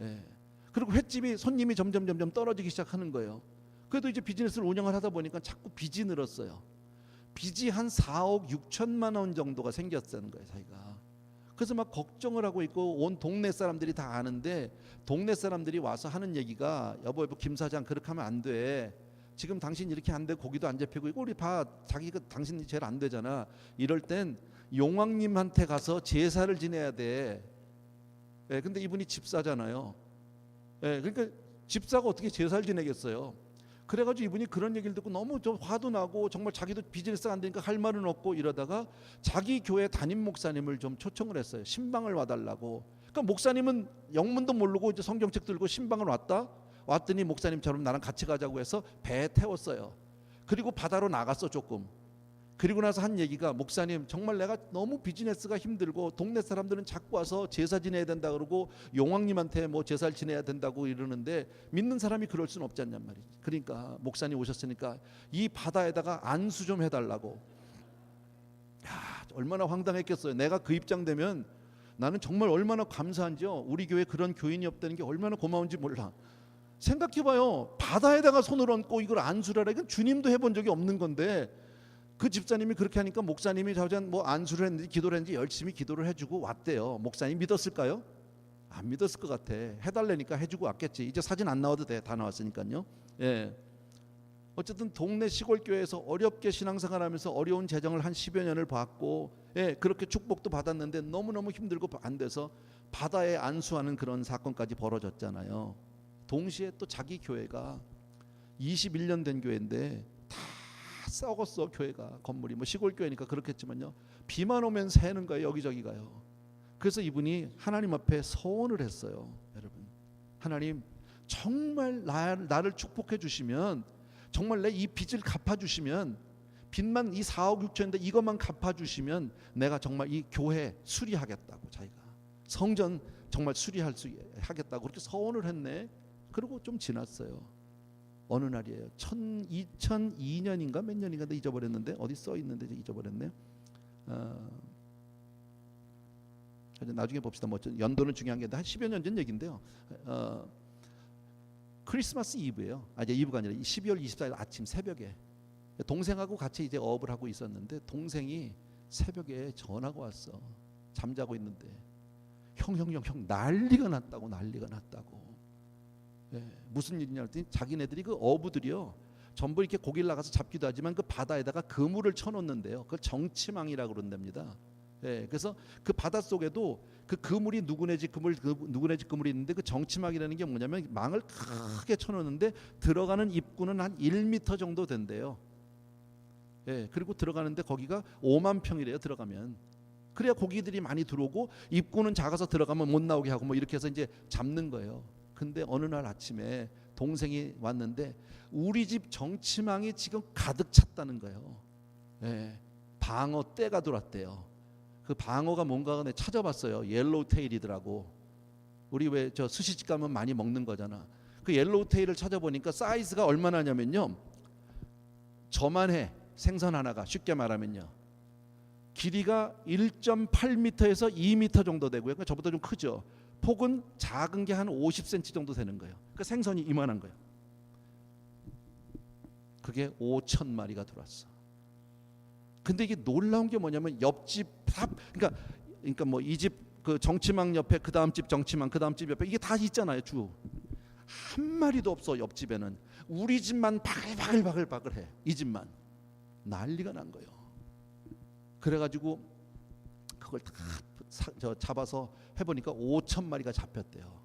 예. 그리고 횟집이 손님이 점점 떨어지기 시작하는 거예요. 그래도 이제 비즈니스를 운영을 하다 보니까 자꾸 빚이 늘었어요. 빚이 한 4억 6천만 원 정도가 생겼다는 거예요, 자기가. 그래서 막 걱정을 하고 있고 온 동네 사람들이 다 아는데 동네 사람들이 와서 하는 얘기가 여보 김 사장 그렇게 하면 안 돼. 지금 당신 이렇게 안 돼. 고기도 안 잡히고 이거 우리 봐. 자기가 당신이 제일 안 되잖아. 이럴 땐 용왕님한테 가서 제사를 지내야 돼. 예, 근데 이분이 집사잖아요. 예, 그러니까 집사가 어떻게 제사를 지내겠어요. 그래가지고 이분이 그런 얘기를 듣고 너무 좀 화도 나고 정말 자기도 비즈니스가 안 되니까 할 말은 없고 이러다가 자기 교회 담임 목사님을 좀 초청을 했어요. 신방을 와달라고. 그러니까 목사님은 영문도 모르고 이제 성경책 들고 신방을 왔더니 목사님처럼 나랑 같이 가자고 해서 배에 태웠어요. 그리고 바다로 나갔어 조금. 그리고 나서 한 얘기가 목사님 정말 내가 너무 비즈니스가 힘들고 동네 사람들은 자꾸 와서 제사 지내야 된다 그러고 용왕님한테 뭐 제사를 지내야 된다고 이러는데 믿는 사람이 그럴 수는 없지 않냔 말이지. 그러니까 목사님 오셨으니까 이 바다에다가 안수 좀 해달라고. 야, 얼마나 황당했겠어요. 내가 그 입장 되면 나는 정말 얼마나 감사한지요. 우리 교회에 그런 교인이 없다는 게 얼마나 고마운지 몰라. 생각해봐요. 바다에다가 손을 얹고 이걸 안수를 하라. 이건 주님도 해본 적이 없는 건데 그 집사님이 그렇게 하니까 목사님이 자전 뭐 안수를 했는지 기도를 했는지 열심히 기도를 해주고 왔대요. 목사님 믿었을까요? 안 믿었을 것 같아. 해달라니까 해주고 왔겠지. 이제 사진 안 나와도 돼. 다 나왔으니까요. 예. 어쨌든 동네 시골 교회에서 어렵게 신앙생활하면서 어려운 재정을 한 10여 년을 받고, 예, 그렇게 축복도 받았는데 너무너무 힘들고 안 돼서 바다에 안수하는 그런 사건까지 벌어졌잖아요. 동시에 또 자기 교회가 21년 된 교회인데 다 썩었어. 교회가 건물이 뭐 시골 교회니까 그렇겠지만요. 비만 오면 새는 거예요. 여기저기 가요. 그래서 이분이 하나님 앞에 서원을 했어요. 여러분, 하나님 정말 나를 축복해 주시면, 정말 내 이 빚을 갚아 주시면, 빚만 이 4억 6천인데 이것만 갚아 주시면 내가 정말 이 교회 수리하겠다고, 자기가 성전 정말 수리할 수 하겠다고 그렇게 서원을 했네. 그리고 좀 지났어요. 어느 날이에요. 2002년인가 몇 년인가 잊어버렸는데 어디 써 있는데 잊어버렸네. 나중에 봅시다. 뭐 연도는 중요한 게 아니라 한 10여 년 전 얘기인데요. 크리스마스 이브예요. 이제 이브가 아니라 12월 24일 아침 새벽에 동생하고 같이 이제 어업을 하고 있었는데 동생이 새벽에 전화가 왔어. 잠자고 있는데 형 난리가 났다고. 예, 무슨 일이냐 했더니 자기네들이 그 어부들이요 전부 이렇게 고기를 나가서 잡기도 하지만 그 바다에다가 그물을 쳐놓는데요. 그걸 정치망이라고 그런답니다. 예, 그래서 그 바다 속에도 그 그물이 누구네 집 그물이 있는데 그 정치망이라는 게 뭐냐면 망을 크게 쳐놓는데 들어가는 입구는 한 1m 정도 된대요. 예, 그리고 들어가는데 거기가 5만 평이래요. 들어가면. 그래야 고기들이 많이 들어오고 입구는 작아서 들어가면 못 나오게 하고 뭐 이렇게 해서 이제 잡는 거예요. 근데 어느 날 아침에 동생이 왔는데 우리 집 정치망이 지금 가득 찼다는 거예요. 예, 방어 떼가 들어왔대요. 그 방어가 뭔가 내가 찾아봤어요. 옐로우 테일이더라고. 우리 왜 저 스시집 가면 많이 먹는 거잖아. 그 옐로우 테일을 찾아보니까 사이즈가 얼마나 냐면요, 저만해. 생선 하나가 쉽게 말하면요 길이가 1.8m에서 2m 정도 되고요. 그러니까 저보다 좀 크죠. 폭은 작은 게 한 50cm 정도 되는 거예요. 그러니까 생선이 이만한 거예요. 그게 5,000마리가 들어왔어. 근데 이게 놀라운 게 뭐냐면 옆집 다, 그러니까 뭐 이 집 그 정치망 옆에 그 다음 집 정치망 그 다음 집 옆에 이게 다 있잖아요. 쭉 한 마리도 없어. 옆집에는 우리 집만 바글바글해. 이 집만. 난리가 난 거예요. 그래가지고 그걸 다 잡아서 해보니까 5,000마리가 잡혔대요.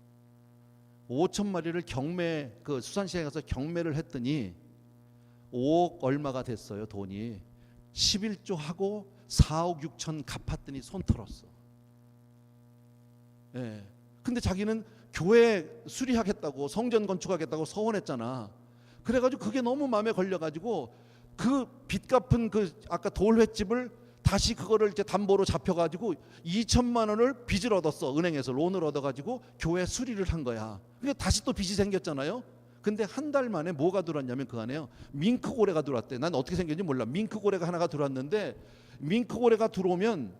5,000마리를 경매, 그 수산시장에 가서 경매를 했더니 5억 얼마가 됐어요. 돈이 11조 하고 4억 6천 갚았더니 손 털었어. 예. 근데 자기는 교회 수리하겠다고, 성전 건축하겠다고 서원했잖아. 그래가지고 그게 너무 마음에 걸려가지고 그 빚 갚은 그 아까 돌횟집을 다시 그거를 이제 담보로 잡혀가지고 2천만 원을 빚을 얻었어. 은행에서 론을 얻어가지고 교회 수리를 한 거야. 그러니까 다시 또 빚이 생겼잖아요. 근데 한 달 만에 뭐가 들어왔냐면 그 안에요, 밍크고래가 들어왔대. 난 어떻게 생겼는지 몰라. 밍크고래가 하나가 들어왔는데, 밍크고래가 들어오면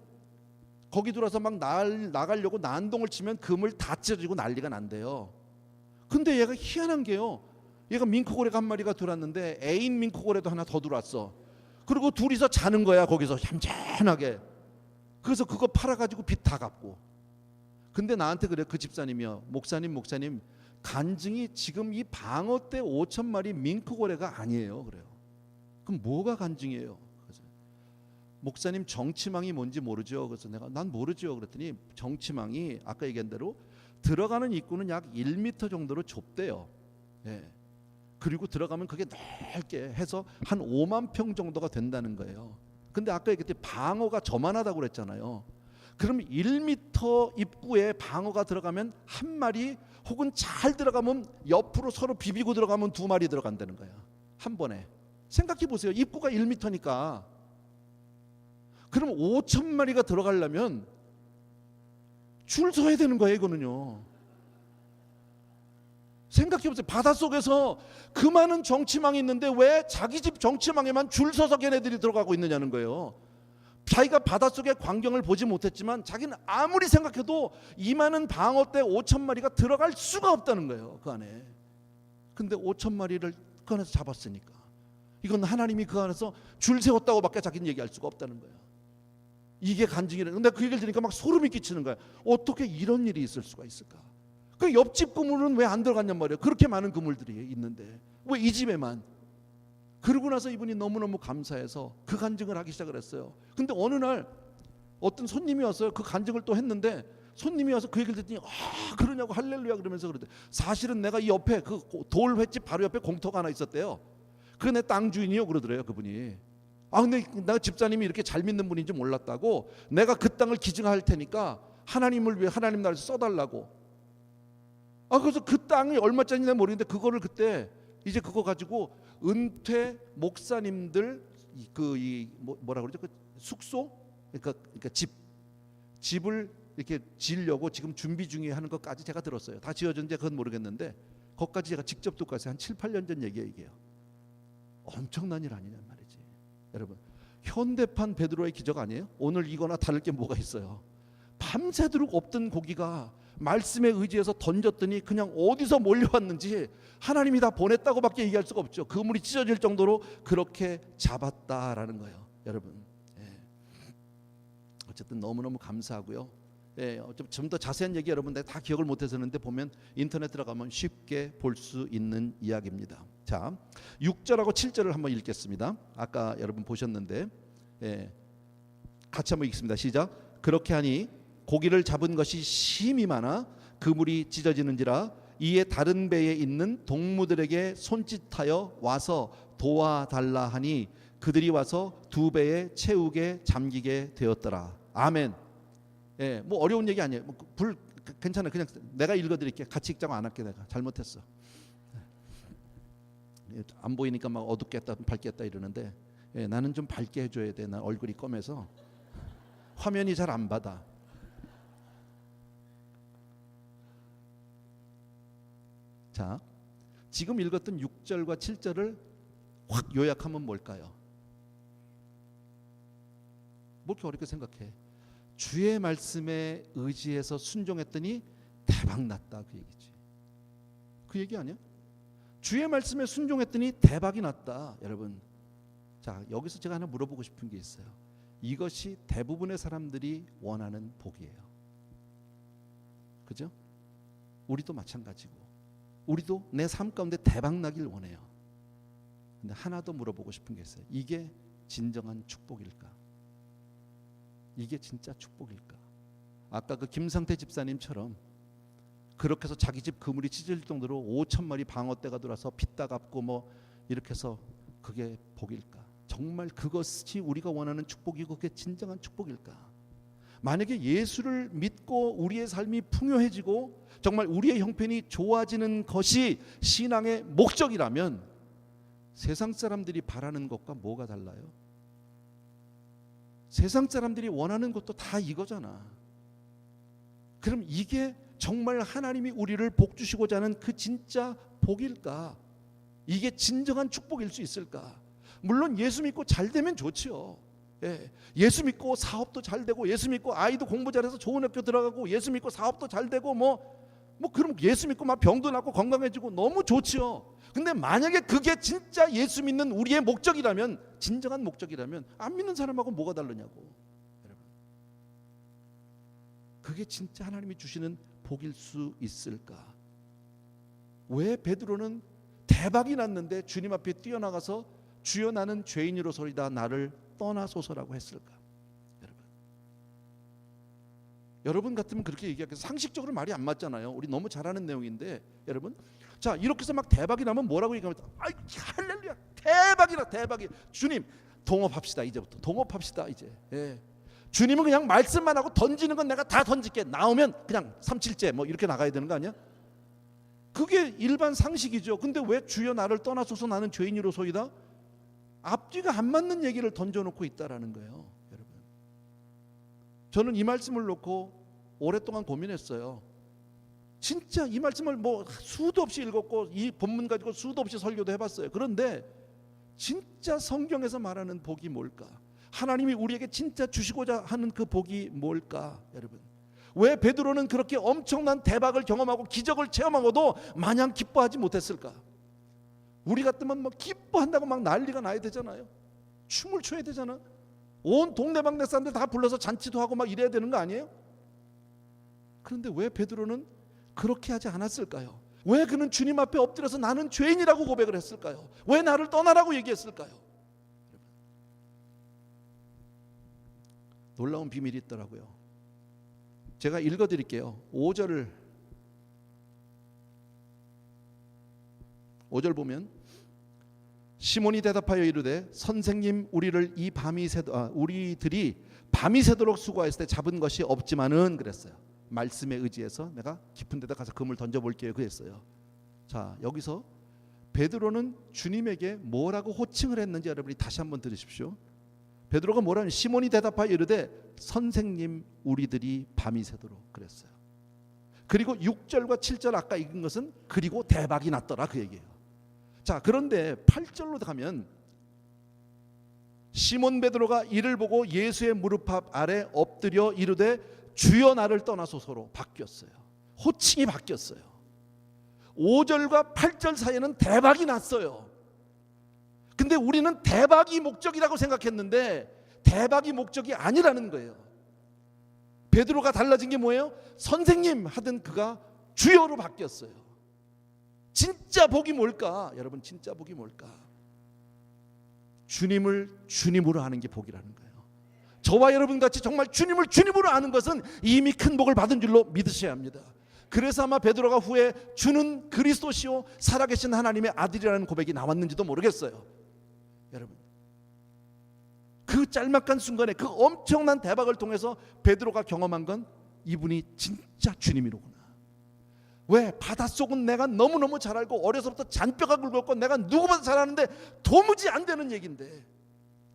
거기 들어와서 막 나가려고 난동을 치면 그물 다 찢어지고 난리가 난대요. 근데 얘가 희한한 게요, 얘가 밍크고래가 한 마리가 들어왔는데 애인 밍크고래도 하나 더 들어왔어. 그리고 둘이서 자는 거야, 거기서 얌전하게. 그래서 그거 팔아가지고 빚 다 갚고. 근데 나한테 그래, 그 집사님이요, 목사님 간증이 지금 이 방어 때 5,000마리 밍크고래가 아니에요. 그래요. 그럼 뭐가 간증이에요? 그래서 목사님, 정치망이 뭔지 모르죠? 그래서 내가 난 모르죠. 그랬더니 정치망이 아까 얘기한 대로 들어가는 입구는 약 1m 정도로 좁대요. 예. 그리고 들어가면 그게 넓게 해서 한 5만 평 정도가 된다는 거예요. 근데 아까 얘기했듯이 방어가 저만하다고 그랬잖아요. 그럼 1m 입구에 방어가 들어가면 한 마리, 혹은 잘 들어가면 옆으로 서로 비비고 들어가면 2마리 들어간다는 거야, 한 번에. 생각해 보세요. 입구가 1m니까. 그럼 5,000마리가 들어가려면 줄 서야 되는 거예요, 이거는요. 생각해 보세요. 바닷속에서 그 많은 정치망이 있는데 왜 자기 집 정치망에만 줄 서서 걔네들이 들어가고 있느냐는 거예요. 자기가 바닷속의 광경을 보지 못했지만 자기는 아무리 생각해도 이 많은 방어대 5,000마리가 들어갈 수가 없다는 거예요, 그 안에. 근데 5,000마리를 그 안에서 잡았으니까 이건 하나님이 그 안에서 줄 세웠다고 밖에 자기는 얘기할 수가 없다는 거예요. 이게 간증이라는. 근데 그 얘기를 들으니까 막 소름이 끼치는 거야. 어떻게 이런 일이 있을 수가 있을까? 그 옆집 그물은 왜 안 들어갔냔 말이에요. 그렇게 많은 그물들이 있는데 왜 이 집에만? 그러고 나서 이분이 너무너무 감사해서 그 간증을 하기 시작을 했어요. 근데 어느 날 어떤 손님이 왔어요. 그 간증을 또 했는데 손님이 와서 그 얘기를 듣더니 그러냐고 할렐루야 그러면서 그러대. 사실은 내가 이 옆에 그 돌 횟집 바로 옆에 공터가 하나 있었대요. 그 내 땅 주인이요 그러더래요, 그분이. 근데 내가 집사님이 이렇게 잘 믿는 분인지 몰랐다고, 내가 그 땅을 기증할 테니까 하나님을 위해 하나님 나라에서 써달라고. 그래서 그 땅이 얼마짜리냐 모르겠는데 그거를 그때 이제 그거 가지고 은퇴 목사님들 뭐라 그러죠? 그 숙소, 그러니까 집을 이렇게 지으려고 지금 준비 중에 하는 것까지 제가 들었어요. 다 지어졌는지 그건 모르겠는데 거기까지 제가 직접 듣고 왔어요. 한 7, 8년 전 얘기예요, 이게요. 엄청난 일 아니냐 말이지. 여러분, 현대판 베드로의 기적 아니에요? 오늘 이거나 다를 게 뭐가 있어요? 밤새도록 없던 고기가 말씀에 의지해서 던졌더니 그냥 어디서 몰려왔는지 하나님이 다 보냈다고밖에 얘기할 수가 없죠. 그물이 찢어질 정도로 그렇게 잡았다라는 거예요, 여러분. 어쨌든 너무너무 감사하고요. 좀 더 자세한 얘기 여러분 내가 다 기억을 못해서 그런데 보면 인터넷 들어가면 쉽게 볼 수 있는 이야기입니다. 자, 6절하고 7절을 한번 읽겠습니다. 아까 여러분 보셨는데 같이 한번 읽습니다. 시작. 그렇게 하니 고기를 잡은 것이 심히 많아 그물이 찢어지는지라 이에 다른 배에 있는 동무들에게 손짓하여 와서 도와달라 하니 그들이 와서 2배에 채우게 잠기게 되었더라. 아멘. 뭐 어려운 얘기 아니에요. 괜찮아요. 그냥 내가 읽어드릴게. 같이 읽자고 안 할게. 내가 잘못했어. 안 보이니까 막 어둡게 했다 밝게 했다 이러는데 나는 좀 밝게 해줘야 돼. 난 얼굴이 검해서 화면이 잘 안 받아. 자, 지금 읽었던 6절과 7절을 확 요약하면 뭘까요? 뭐 이렇게 어렵게 생각해? 주의 말씀에 의지해서 순종했더니 대박 났다, 그 얘기지. 그 얘기 아니야? 주의 말씀에 순종했더니 대박이 났다, 여러분. 자, 여기서 제가 하나 물어보고 싶은 게 있어요. 이것이 대부분의 사람들이 원하는 복이에요. 그죠? 우리도 마찬가지고 우리도 내 삶 가운데 대박 나길 원해요. 근데 하나 더 물어보고 싶은 게 있어요. 이게 진정한 축복일까? 이게 진짜 축복일까? 아까 그 김상태 집사님처럼 그렇게 해서 자기 집 그물이 찢어질 정도로 5,000마리 방어떼가 들어와서 빚다 갚고 뭐 이렇게 해서 그게 복일까? 정말 그것이 우리가 원하는 축복이고 그게 진정한 축복일까? 만약에 예수를 믿고 우리의 삶이 풍요해지고 정말 우리의 형편이 좋아지는 것이 신앙의 목적이라면 세상 사람들이 바라는 것과 뭐가 달라요? 세상 사람들이 원하는 것도 다 이거잖아. 그럼 이게 정말 하나님이 우리를 복 주시고자 하는 그 진짜 복일까? 이게 진정한 축복일 수 있을까? 물론 예수 믿고 잘 되면 좋지요. 예수 믿고 사업도 잘 되고, 예수 믿고 아이도 공부 잘해서 좋은 학교 들어가고, 예수 믿고 사업도 잘 되고, 뭐 그럼 예수 믿고 막 병도 낫고 건강해지고 너무 좋지요. 근데 만약에 그게 진짜 예수 믿는 우리의 목적이라면, 진정한 목적이라면 안 믿는 사람하고 뭐가 다르냐고. 여러분, 그게 진짜 하나님이 주시는 복일 수 있을까? 왜 베드로는 대박이 났는데 주님 앞에 뛰어나가서 주여 나는 죄인으로서이다 나를 떠나소서라고 했을까? 여러분 같으면 그렇게 얘기하겠어요. 상식적으로 말이 안 맞잖아요. 우리 너무 잘 아는 내용인데 여러분, 자 이렇게 해서 막 대박이 나면 뭐라고 얘기하면, 아이 할렐루야 대박이다 대박이. 주님 동업합시다. 이제부터 동업합시다. 이제 주님은 그냥 말씀만 하고 던지는 건 내가 다 던질게. 나오면 그냥 3,7제 뭐 이렇게 나가야 되는 거 아니야? 그게 일반 상식이죠. 근데 왜 주여 나를 떠나소서 나는 죄인이로소이다? 앞뒤가 안 맞는 얘기를 던져놓고 있다라는 거예요. 여러분, 저는 이 말씀을 놓고 오랫동안 고민했어요. 진짜 이 말씀을 뭐 수도 없이 읽었고 이 본문 가지고 수도 없이 설교도 해봤어요. 그런데 진짜 성경에서 말하는 복이 뭘까? 하나님이 우리에게 진짜 주시고자 하는 그 복이 뭘까? 여러분, 왜 베드로는 그렇게 엄청난 대박을 경험하고 기적을 체험하고도 마냥 기뻐하지 못했을까? 우리 같으면 뭐 기뻐한다고 막 난리가 나야 되잖아요. 춤을 춰야 되잖아. 온 동네방네 사람들 다 불러서 잔치도 하고 막 이래야 되는 거 아니에요? 그런데 왜 베드로는 그렇게 하지 않았을까요? 왜 그는 주님 앞에 엎드려서 나는 죄인이라고 고백을 했을까요? 왜 나를 떠나라고 얘기했을까요? 놀라운 비밀이 있더라고요. 제가 읽어드릴게요. 5절 보면, 시몬이 대답하여 이르되 선생님 우리들이 밤이 새도록 수고하였을 때 잡은 것이 없지만은 그랬어요. 말씀에 의지해서 내가 깊은 데다 가서 그물 던져볼게요 그랬어요. 자 여기서 베드로는 주님에게 뭐라고 호칭을 했는지 여러분이 다시 한번 들으십시오. 베드로가 뭐라는, 시몬이 대답하여 이르되 선생님 우리들이 밤이 새도록 그랬어요. 그리고 6절과 7절 아까 읽은 것은 그리고 대박이 났더라 그 얘기예요. 자 그런데 8절로 가면 시몬 베드로가 이를 보고 예수의 무릎 아래 엎드려 이르되 주여 나를 떠나소서로 바뀌었어요. 호칭이 바뀌었어요. 5절과 8절 사이에는 대박이 났어요. 근데 우리는 대박이 목적이라고 생각했는데 대박이 목적이 아니라는 거예요. 베드로가 달라진 게 뭐예요? 선생님 하던 그가 주여로 바뀌었어요. 진짜 복이 뭘까? 여러분 진짜 복이 뭘까? 주님을 주님으로 아는 게 복이라는 거예요. 저와 여러분 같이 정말 주님을 주님으로 아는 것은 이미 큰 복을 받은 줄로 믿으셔야 합니다. 그래서 아마 베드로가 후에 주는 그리스도시요 살아계신 하나님의 아들이라는 고백이 나왔는지도 모르겠어요. 여러분 그 짤막한 순간에 그 엄청난 대박을 통해서 베드로가 경험한 건 이분이 진짜 주님이로구나. 왜? 바닷속은 내가 너무너무 잘 알고 어려서부터 잔뼈가 굵었고 내가 누구보다 잘 아는데 도무지 안 되는 얘기인데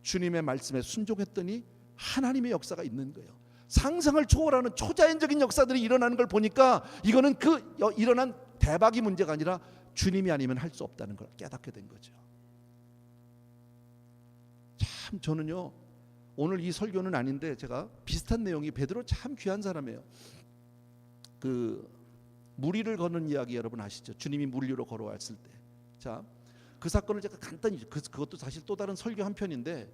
주님의 말씀에 순종했더니 하나님의 역사가 있는 거예요. 상상을 초월하는 초자연적인 역사들이 일어나는 걸 보니까 이거는 그 일어난 대박이 문제가 아니라 주님이 아니면 할 수 없다는 걸 깨닫게 된 거죠. 참 저는요 오늘 이 설교는 아닌데 제가 비슷한 내용이, 베드로 참 귀한 사람이에요. 그 물 위를 걷는 이야기 여러분 아시죠? 주님이 물 위로 걸어왔을 때, 자 그 사건을 제가 간단히, 그것도 사실 또 다른 설교 한 편인데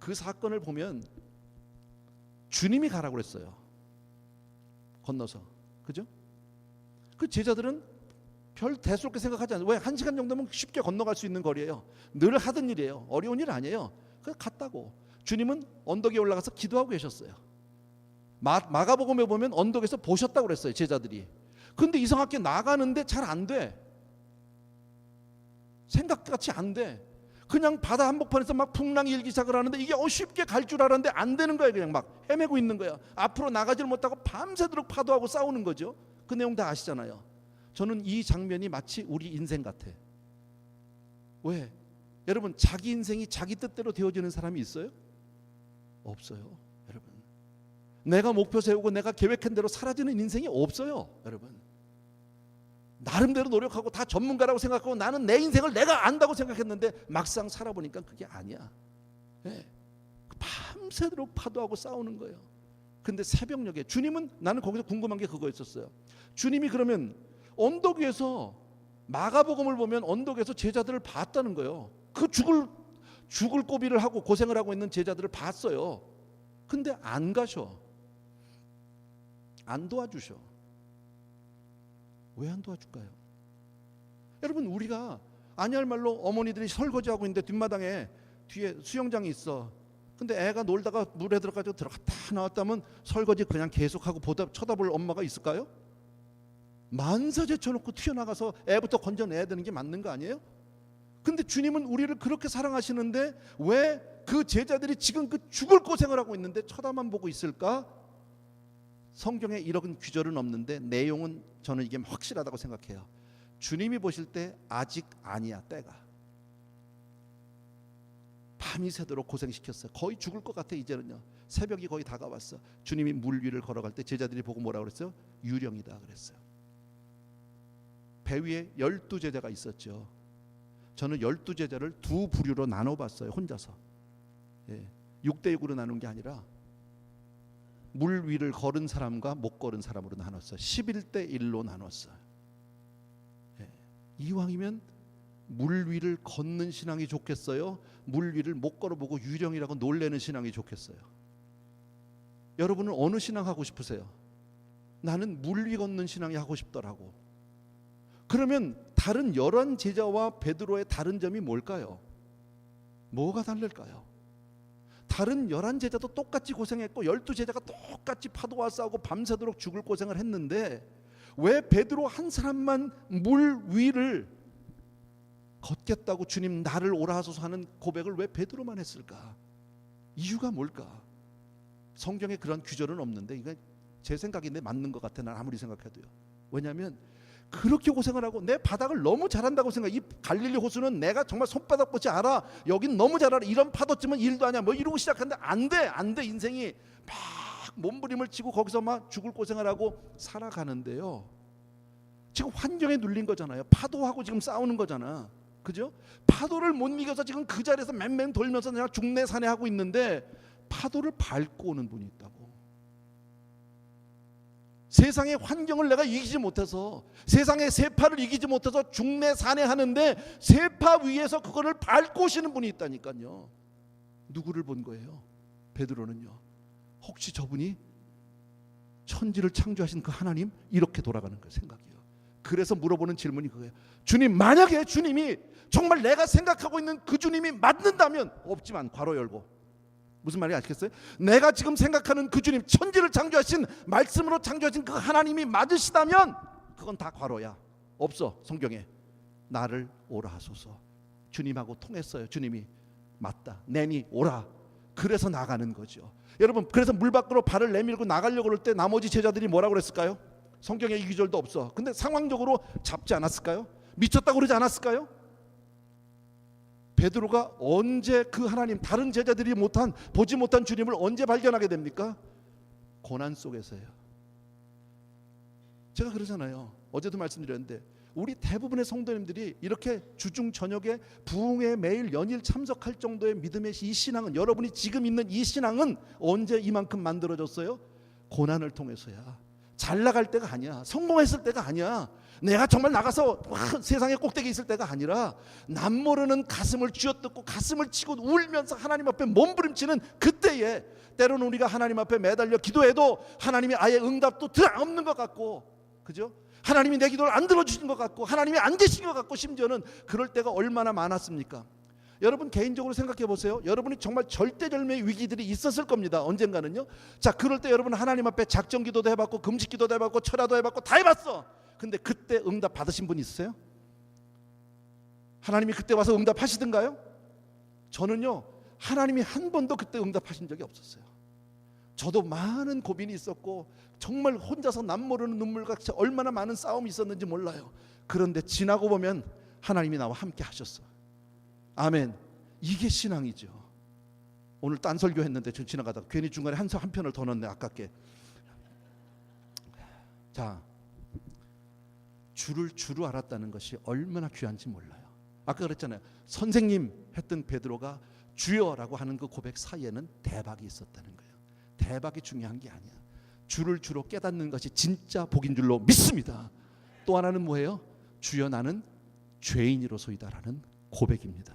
그 사건을 보면 주님이 가라고 그랬어요. 건너서, 그죠? 그 제자들은 별 대수롭게 생각하지 않아요. 왜? 1시간 정도면 쉽게 건너갈 수 있는 거리예요. 늘 하던 일이에요. 어려운 일 아니에요. 그냥 팠다고. 주님은 언덕에 올라가서 기도하고 계셨어요. 마가복음에 보면 언덕에서 보셨다고 그랬어요, 제자들이. 근데 이상하게 나가는데 잘 안 돼. 생각같이 안 돼. 그냥 바다 한복판에서 막 풍랑이 일기 시작을 하는데 이게 쉽게 갈 줄 알았는데 안 되는 거야. 그냥 막 헤매고 있는 거야. 앞으로 나가지를 못하고 밤새도록 파도하고 싸우는 거죠. 그 내용 다 아시잖아요. 저는 이 장면이 마치 우리 인생 같아. 왜? 여러분, 자기 인생이 자기 뜻대로 되어지는 사람이 있어요? 없어요, 여러분. 내가 목표 세우고 내가 계획한 대로 사라지는 인생이 없어요, 여러분. 나름대로 노력하고 다 전문가라고 생각하고 나는 내 인생을 내가 안다고 생각했는데 막상 살아보니까 그게 아니야. 네. 밤새도록 파도하고 싸우는 거예요. 근데 새벽녘에 주님은, 나는 거기서 궁금한 게 그거였었어요. 주님이 그러면 언덕 위에서, 마가복음을 보면 언덕에서 제자들을 봤다는 거예요. 그 죽을 고비를 하고 고생을 하고 있는 제자들을 봤어요. 근데 안 가셔. 안 도와주셔. 왜 안 도와줄까요? 여러분, 우리가 아니할 말로 어머니들이 설거지하고 있는데 뒷마당에 뒤에 수영장이 있어. 근데 애가 놀다가 물에 들어가지고 들어갔다 나왔다면 설거지 그냥 계속하고 쳐다볼 엄마가 있을까요? 만사 제쳐놓고 튀어나가서 애부터 건져내야 되는 게 맞는 거 아니에요? 근데 주님은 우리를 그렇게 사랑하시는데 왜 그 제자들이 지금 그 죽을 고생을 하고 있는데 쳐다만 보고 있을까? 성경에 이런 구절은 없는데 내용은 저는 이게 확실하다고 생각해요. 주님이 보실 때 아직 아니야, 때가. 밤이 새도록 고생시켰어요. 거의 죽을 것 같아. 이제는요, 새벽이 거의 다가왔어. 주님이 물 위를 걸어갈 때 제자들이 보고 뭐라고 그랬어요? 유령이다 그랬어요. 배 위에 12제자가 있었죠. 저는 12제자를 두 부류로 나눠봤어요, 혼자서. 6대6으로 나눈 게 아니라 물 위를 걸은 사람과 못 걸은 사람으로 나눴어요. 11대1로 나눴어요. 이왕이면 물 위를 걷는 신앙이 좋겠어요? 물 위를 못 걸어보고 유령이라고 놀래는 신앙이 좋겠어요? 여러분은 어느 신앙 하고 싶으세요? 나는 물 위 걷는 신앙이 하고 싶더라고. 그러면 다른 11제자와 베드로의 다른 점이 뭘까요? 뭐가 다를까요? 다른 11제자도 똑같이 고생했고 12제자가 똑같이 파도와 싸우고 밤새도록 죽을 고생을 했는데 왜 베드로 한 사람만 물 위를 걷겠다고 주님 나를 오라 하소서 하는 고백을 왜 베드로만 했을까? 이유가 뭘까? 성경에 그런 규절은 없는데 이건 제 생각인데 맞는 것 같아. 난 아무리 생각해도요. 왜냐하면 그렇게 고생을 하고 내 바닥을 너무 잘한다고 생각. 이 갈릴리 호수는 내가 정말 손바닥보지 알아. 여긴 너무 잘 알아. 이런 파도쯤은 일도 아니야. 뭐 이러고 시작하는데 안 돼. 인생이 막 몸부림을 치고 거기서 막 죽을 고생을 하고 살아가는데요. 지금 환경에 눌린 거잖아요. 파도하고 지금 싸우는 거잖아. 그죠? 파도를 못 이겨서 지금 그 자리에서 맹맹 돌면서 그냥 중내산해 하고 있는데 파도를 밟고 오는 분이 있다고. 세상의 환경을 내가 이기지 못해서, 세상의 세파를 이기지 못해서 중내산해하는데 세파 위에서 그거를 밟고 오시는 분이 있다니까요. 누구를 본 거예요? 베드로는요. 혹시 저분이 천지를 창조하신 그 하나님? 이렇게 돌아가는 거예요, 생각이요. 그래서 물어보는 질문이 그거예요. 주님, 만약에 주님이 정말 내가 생각하고 있는 그 주님이 맞는다면, 없지만 괄호 열고, 무슨 말인지 아시겠어요? 내가 지금 생각하는 그 주님, 천지를 창조하신, 말씀으로 창조하신 그 하나님이 맞으시다면 그건 다 괄호야. 없어, 성경에. 나를 오라 하소서. 주님하고 통했어요. 주님이 맞다, 내니 오라. 그래서 나가는 거죠. 여러분, 그래서 물 밖으로 발을 내밀고 나가려고 그럴 때 나머지 제자들이 뭐라고 그랬을까요? 성경에 이 구절도 없어. 근데 상황적으로 잡지 않았을까요? 미쳤다고 그러지 않았을까요? 베드로가 언제 그 하나님, 다른 제자들이 보지 못한 주님을 언제 발견하게 됩니까? 고난 속에서요. 제가 그러잖아요. 어제도 말씀드렸는데 우리 대부분의 성도님들이 이렇게 주중 저녁에 부흥회 매일 연일 참석할 정도의 믿음의 이 신앙은, 여러분이 지금 있는 이 신앙은 언제 이만큼 만들어졌어요? 고난을 통해서야. 잘 나갈 때가 아니야. 성공했을 때가 아니야. 내가 정말 나가서 세상의 꼭대기에 있을 때가 아니라 남모르는 가슴을 쥐어뜯고 가슴을 치고 울면서 하나님 앞에 몸부림치는 그때에, 때로는 우리가 하나님 앞에 매달려 기도해도 하나님이 아예 응답도 없는 것 같고, 그죠? 하나님이 내 기도를 안 들어주신 것 같고, 하나님이 안 계신 것 같고, 심지어는 그럴 때가 얼마나 많았습니까? 여러분 개인적으로 생각해 보세요. 여러분이 정말 절대절명의 위기들이 있었을 겁니다. 언젠가는요. 자, 그럴 때 여러분 하나님 앞에 작정기도도 해봤고 금식기도도 해봤고 철야도 해봤고 다 해봤어. 근데 그때 응답 받으신 분 있으세요? 하나님이 그때 와서 응답하시던가요? 저는요, 하나님이 한 번도 그때 응답하신 적이 없었어요. 저도 많은 고민이 있었고 정말 혼자서 남모르는 눈물같이 얼마나 많은 싸움이 있었는지 몰라요. 그런데 지나고 보면 하나님이 나와 함께 하셨어. 아멘. 이게 신앙이죠. 오늘 딴 설교 했는데 저 지나가다가 괜히 중간에 한 편을 더 넣었네, 아깝게. 자, 주를 알았다는 것이 얼마나 귀한지 몰라요. 아까 그랬잖아요. 선생님 했던 베드로가 주여라고 하는 그 고백 사이에는 대박이 있었다는 거예요. 대박이 중요한 게 아니야. 주를 주로 깨닫는 것이 진짜 복인 줄로 믿습니다. 또 하나는 뭐예요? 주여 나는 죄인이로소이다라는 고백입니다.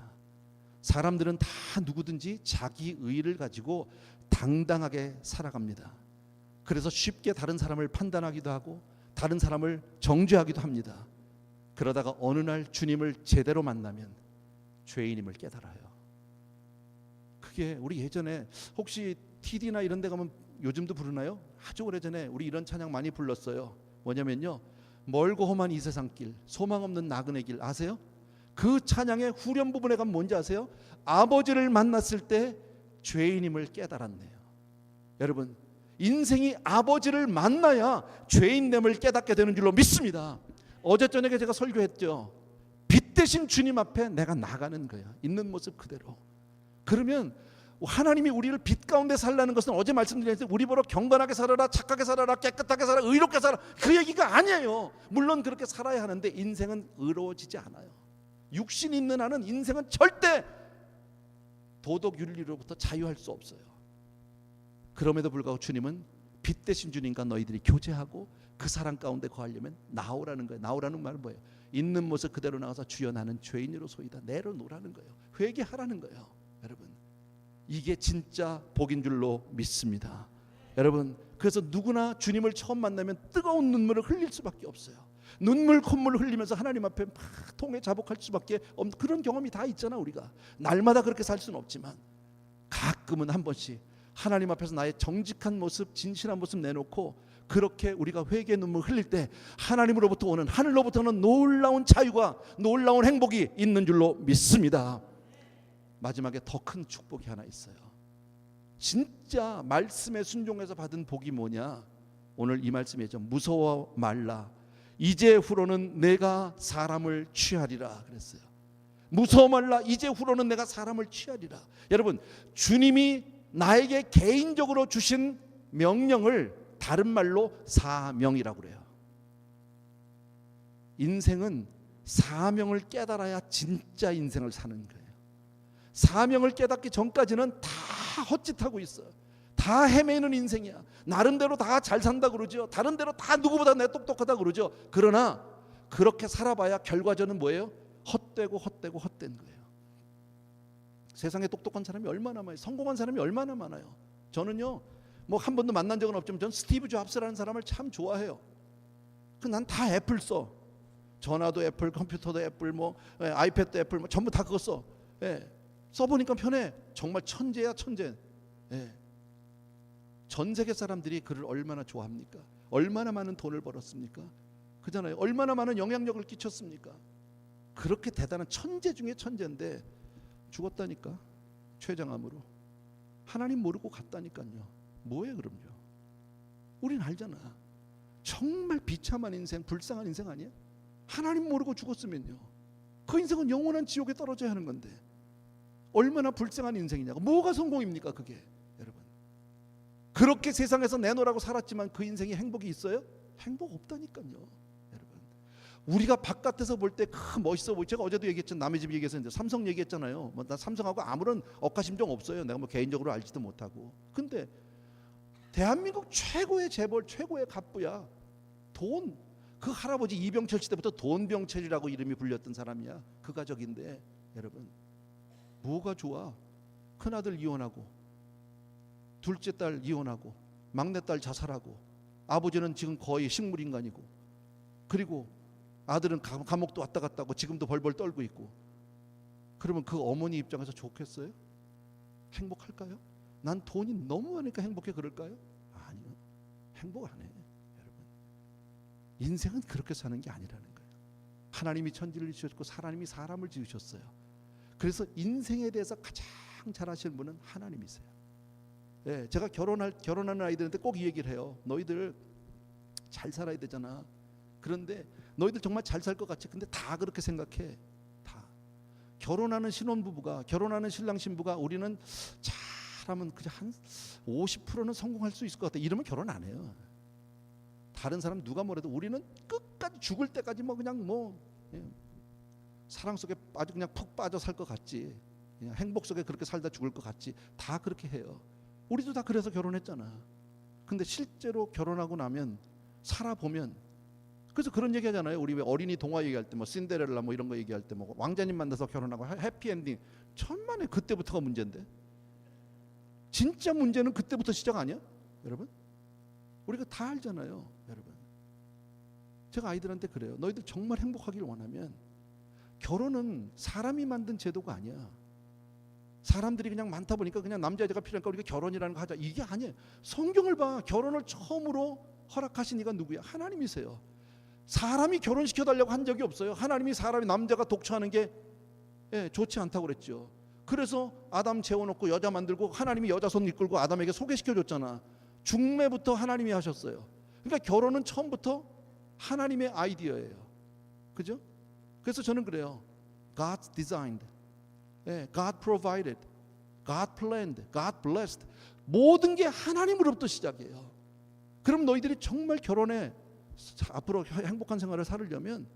사람들은 다 누구든지 자기 의를 가지고 당당하게 살아갑니다. 그래서 쉽게 다른 사람을 판단하기도 하고 다른 사람을 정죄하기도 합니다. 그러다가 어느 날 주님을 제대로 만나면 죄인임을 깨달아요. 그게 우리 예전에 혹시 TD나 이런 데 가면 요즘도 부르나요? 아주 오래전에 우리 이런 찬양 많이 불렀어요. 뭐냐면요, 멀고 험한 이 세상 길, 소망 없는 나그네 길 아세요? 그 찬양의 후렴 부분에 가면 뭔지 아세요? 아버지를 만났을 때 죄인임을 깨달았네요. 여러분, 인생이 아버지를 만나야 죄인됨을 깨닫게 되는 줄로 믿습니다. 어제 저녁에 제가 설교했죠. 빛 대신 주님 앞에 내가 나가는 거야. 있는 모습 그대로. 그러면 하나님이 우리를 빛 가운데 살라는 것은 어제 말씀드렸는데 우리 보러 경건하게 살아라, 착하게 살아라, 깨끗하게 살아라, 의롭게 살아라, 그 얘기가 아니에요. 물론 그렇게 살아야 하는데 인생은 의로워지지 않아요. 육신 있는 한은 인생은 절대 도덕 윤리로부터 자유할 수 없어요. 그럼에도 불구하고 주님은 빛 대신 주님과 너희들이 교제하고 그 사랑 가운데 거하려면 나오라는 거예요. 나오라는 말은 뭐예요? 있는 모습 그대로 나와서 주여 나는 죄인으로소이다 내려놓으라는 거예요. 회개하라는 거예요. 여러분, 이게 진짜 복인 줄로 믿습니다. 여러분, 그래서 누구나 주님을 처음 만나면 뜨거운 눈물을 흘릴 수밖에 없어요. 눈물 콧물을 흘리면서 하나님 앞에 막 통에 자복할 수밖에 없는 그런 경험이 다 있잖아. 우리가 날마다 그렇게 살 수는 없지만 가끔은 한 번씩 하나님 앞에서 나의 정직한 모습, 진실한 모습 내놓고 그렇게 우리가 회개의 눈물 흘릴 때 하나님으로부터 오는, 하늘로부터는 놀라운 자유가, 놀라운 행복이 있는 줄로 믿습니다. 마지막에 더 큰 축복이 하나 있어요. 진짜 말씀에 순종해서 받은 복이 뭐냐? 오늘 이 말씀이죠. 무서워 말라. 이제 후로는 내가 사람을 취하리라 그랬어요. 무서워 말라. 이제 후로는 내가 사람을 취하리라. 여러분, 주님이 나에게 개인적으로 주신 명령을 다른 말로 사명이라고 그래요. 인생은 사명을 깨달아야 진짜 인생을 사는 거예요. 사명을 깨닫기 전까지는 다 헛짓하고 있어요. 다 헤매는 인생이야. 나름대로 다 잘 산다 그러죠. 다른대로 다 누구보다 내 똑똑하다 그러죠. 그러나 그렇게 살아봐야 결과적으로는 뭐예요? 헛된 거예요. 세상에 똑똑한 사람이 얼마나 많아요. 성공한 사람이 얼마나 많아요. 저는요, 뭐 한 번도 만난 적은 없지만 전 스티브 잡스라는 사람을 참 좋아해요. 난 다 애플 써. 전화도 애플, 컴퓨터도 애플, 뭐 아이패드도 애플, 뭐 전부 다 그거 써. 예. 써보니까 편해. 정말 천재야, 천재. 예. 전 세계 사람들이 그를 얼마나 좋아합니까? 얼마나 많은 돈을 벌었습니까? 그잖아요. 얼마나 많은 영향력을 끼쳤습니까? 그렇게 대단한 천재 중에 천재인데 죽었다니까. 췌장암으로. 하나님 모르고 갔다니까요. 뭐예요 그럼요? 우린 알잖아. 정말 비참한 인생, 불쌍한 인생 아니에요? 하나님 모르고 죽었으면요, 그 인생은 영원한 지옥에 떨어져야 하는 건데 얼마나 불쌍한 인생이냐고. 뭐가 성공입니까 그게? 여러분, 그렇게 세상에서 내놓으라고 살았지만 그 인생에 행복이 있어요? 행복 없다니까요. 여러분, 우리가 바깥에서 볼 때 멋있어 보이죠. 제가 어제도 얘기했잖아요. 남의 집 얘기해서 이제 삼성 얘기했잖아요. 나 삼성하고 아무런 억하심정 없어요. 내가 뭐 개인적으로 알지도 못하고. 근데 대한민국 최고의 재벌, 최고의 갑부야. 돈, 그 할아버지 이병철 시대부터 돈병철이라고 이름이 불렸던 사람이야. 그 가족인데 여러분, 뭐가 좋아? 큰아들 이혼하고, 둘째 딸 이혼하고, 막내딸 자살하고, 아버지는 지금 거의 식물인간이고, 그리고 아들은 감옥도 왔다 갔다 하고 지금도 벌벌 떨고 있고. 그러면 그 어머니 입장에서 좋겠어요? 행복할까요? 난 돈이 너무 많으니까 행복해 그럴까요? 아니요. 행복 안 해. 여러분. 인생은 그렇게 사는 게 아니라는 거예요. 하나님이 천지를 지으셨고 하나님이 사람을 지으셨어요. 그래서 인생에 대해서 가장 잘 아시는 분은 하나님이세요. 예, 제가 결혼하는 아이들한테 꼭 이 얘기를 해요. 너희들 잘 살아야 되잖아. 그런데 너희들 정말 잘 살 것 같지? 근데 다 그렇게 생각해. 다. 결혼하는 신혼부부가, 결혼하는 신랑 신부가 우리는 잘하면 그냥 한 50%는 성공할 수 있을 것 같아. 이러면 결혼 안 해요. 다른 사람 누가 뭐래도 우리는 끝까지 죽을 때까지 뭐 그냥 사랑 속에 아주 그냥 푹 빠져 살 것 같지. 그냥 행복 속에 그렇게 살다 죽을 것 같지. 다 그렇게 해요. 우리도 다 그래서 결혼했잖아. 근데 실제로 결혼하고 나면 살아보면, 그래서 그런 얘기 하잖아요. 우리 왜 어린이 동화 얘기할 때 뭐 신데렐라 뭐 이런 거 얘기할 때 뭐 왕자님 만나서 결혼하고 해피엔딩, 천만에 그때부터가 문제인데. 진짜 문제는 그때부터 시작 아니야? 여러분? 우리가 다 알잖아요. 여러분. 제가 아이들한테 그래요. 너희들 정말 행복하기를 원하면 결혼은 사람이 만든 제도가 아니야. 사람들이 그냥 많다 보니까 그냥 남자 여자가 필요하니까 우리가 결혼이라는 거 하자. 이게 아니에요. 성경을 봐. 결혼을 처음으로 허락하신 이가 누구야? 하나님이세요. 사람이 결혼시켜 달라고 한 적이 없어요. 하나님이 사람이 남자가 독처하는 게 좋지 않다고 그랬죠. 그래서 아담 재워놓고 여자 만들고 하나님이 여자 손 이끌고 아담에게 소개시켜 줬잖아. 중매부터 하나님이 하셨어요. 그러니까 결혼은 처음부터 하나님의 아이디어예요. 그죠? 그래서 저는 그래요. God designed, God provided, God planned, God blessed. 모든 게 하나님으로부터 시작이에요. 그럼 너희들이 정말 결혼에 앞으로 행복한 생활을 살려면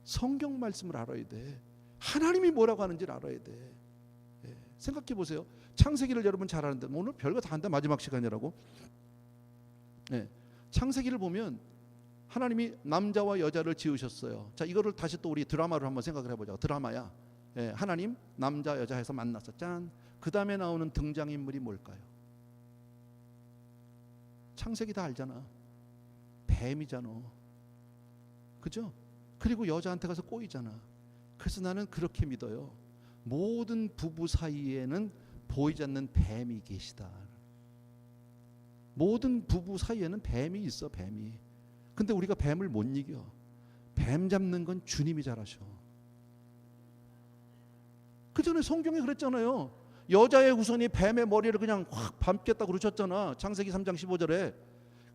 성경 말씀을 알아야 돼. 하나님이 뭐라고 하는지를 알아야 돼. 생각해 보세요. 창세기를 여러분 잘 아는데 오늘 별거 다 한다. 마지막 시간이라고. 창세기를 보면 하나님이 남자와 여자를 지으셨어요. 자, 이거를 다시 또 우리 드라마로 한번 생각을 해보자. 드라마야. 하나님 남자 여자 해서 만났어. 짠. 그 다음에 나오는 등장인물이 뭘까요? 창세기 다 알잖아. 뱀이잖아. 그죠? 그리고 여자한테 가서 꼬이잖아. 그래서 나는 그렇게 믿어요. 모든 부부 사이에는 보이지 않는 뱀이 계시다. 모든 부부 사이에는 뱀이 있어. 뱀이. 근데 우리가 뱀을 못 이겨. 뱀 잡는 건 주님이 잘하셔. 그 전에 성경에 그랬잖아요. 여자의 후손이 뱀의 머리를 그냥 확 밟겠다고 그러셨잖아. 창세기 3장 15절에.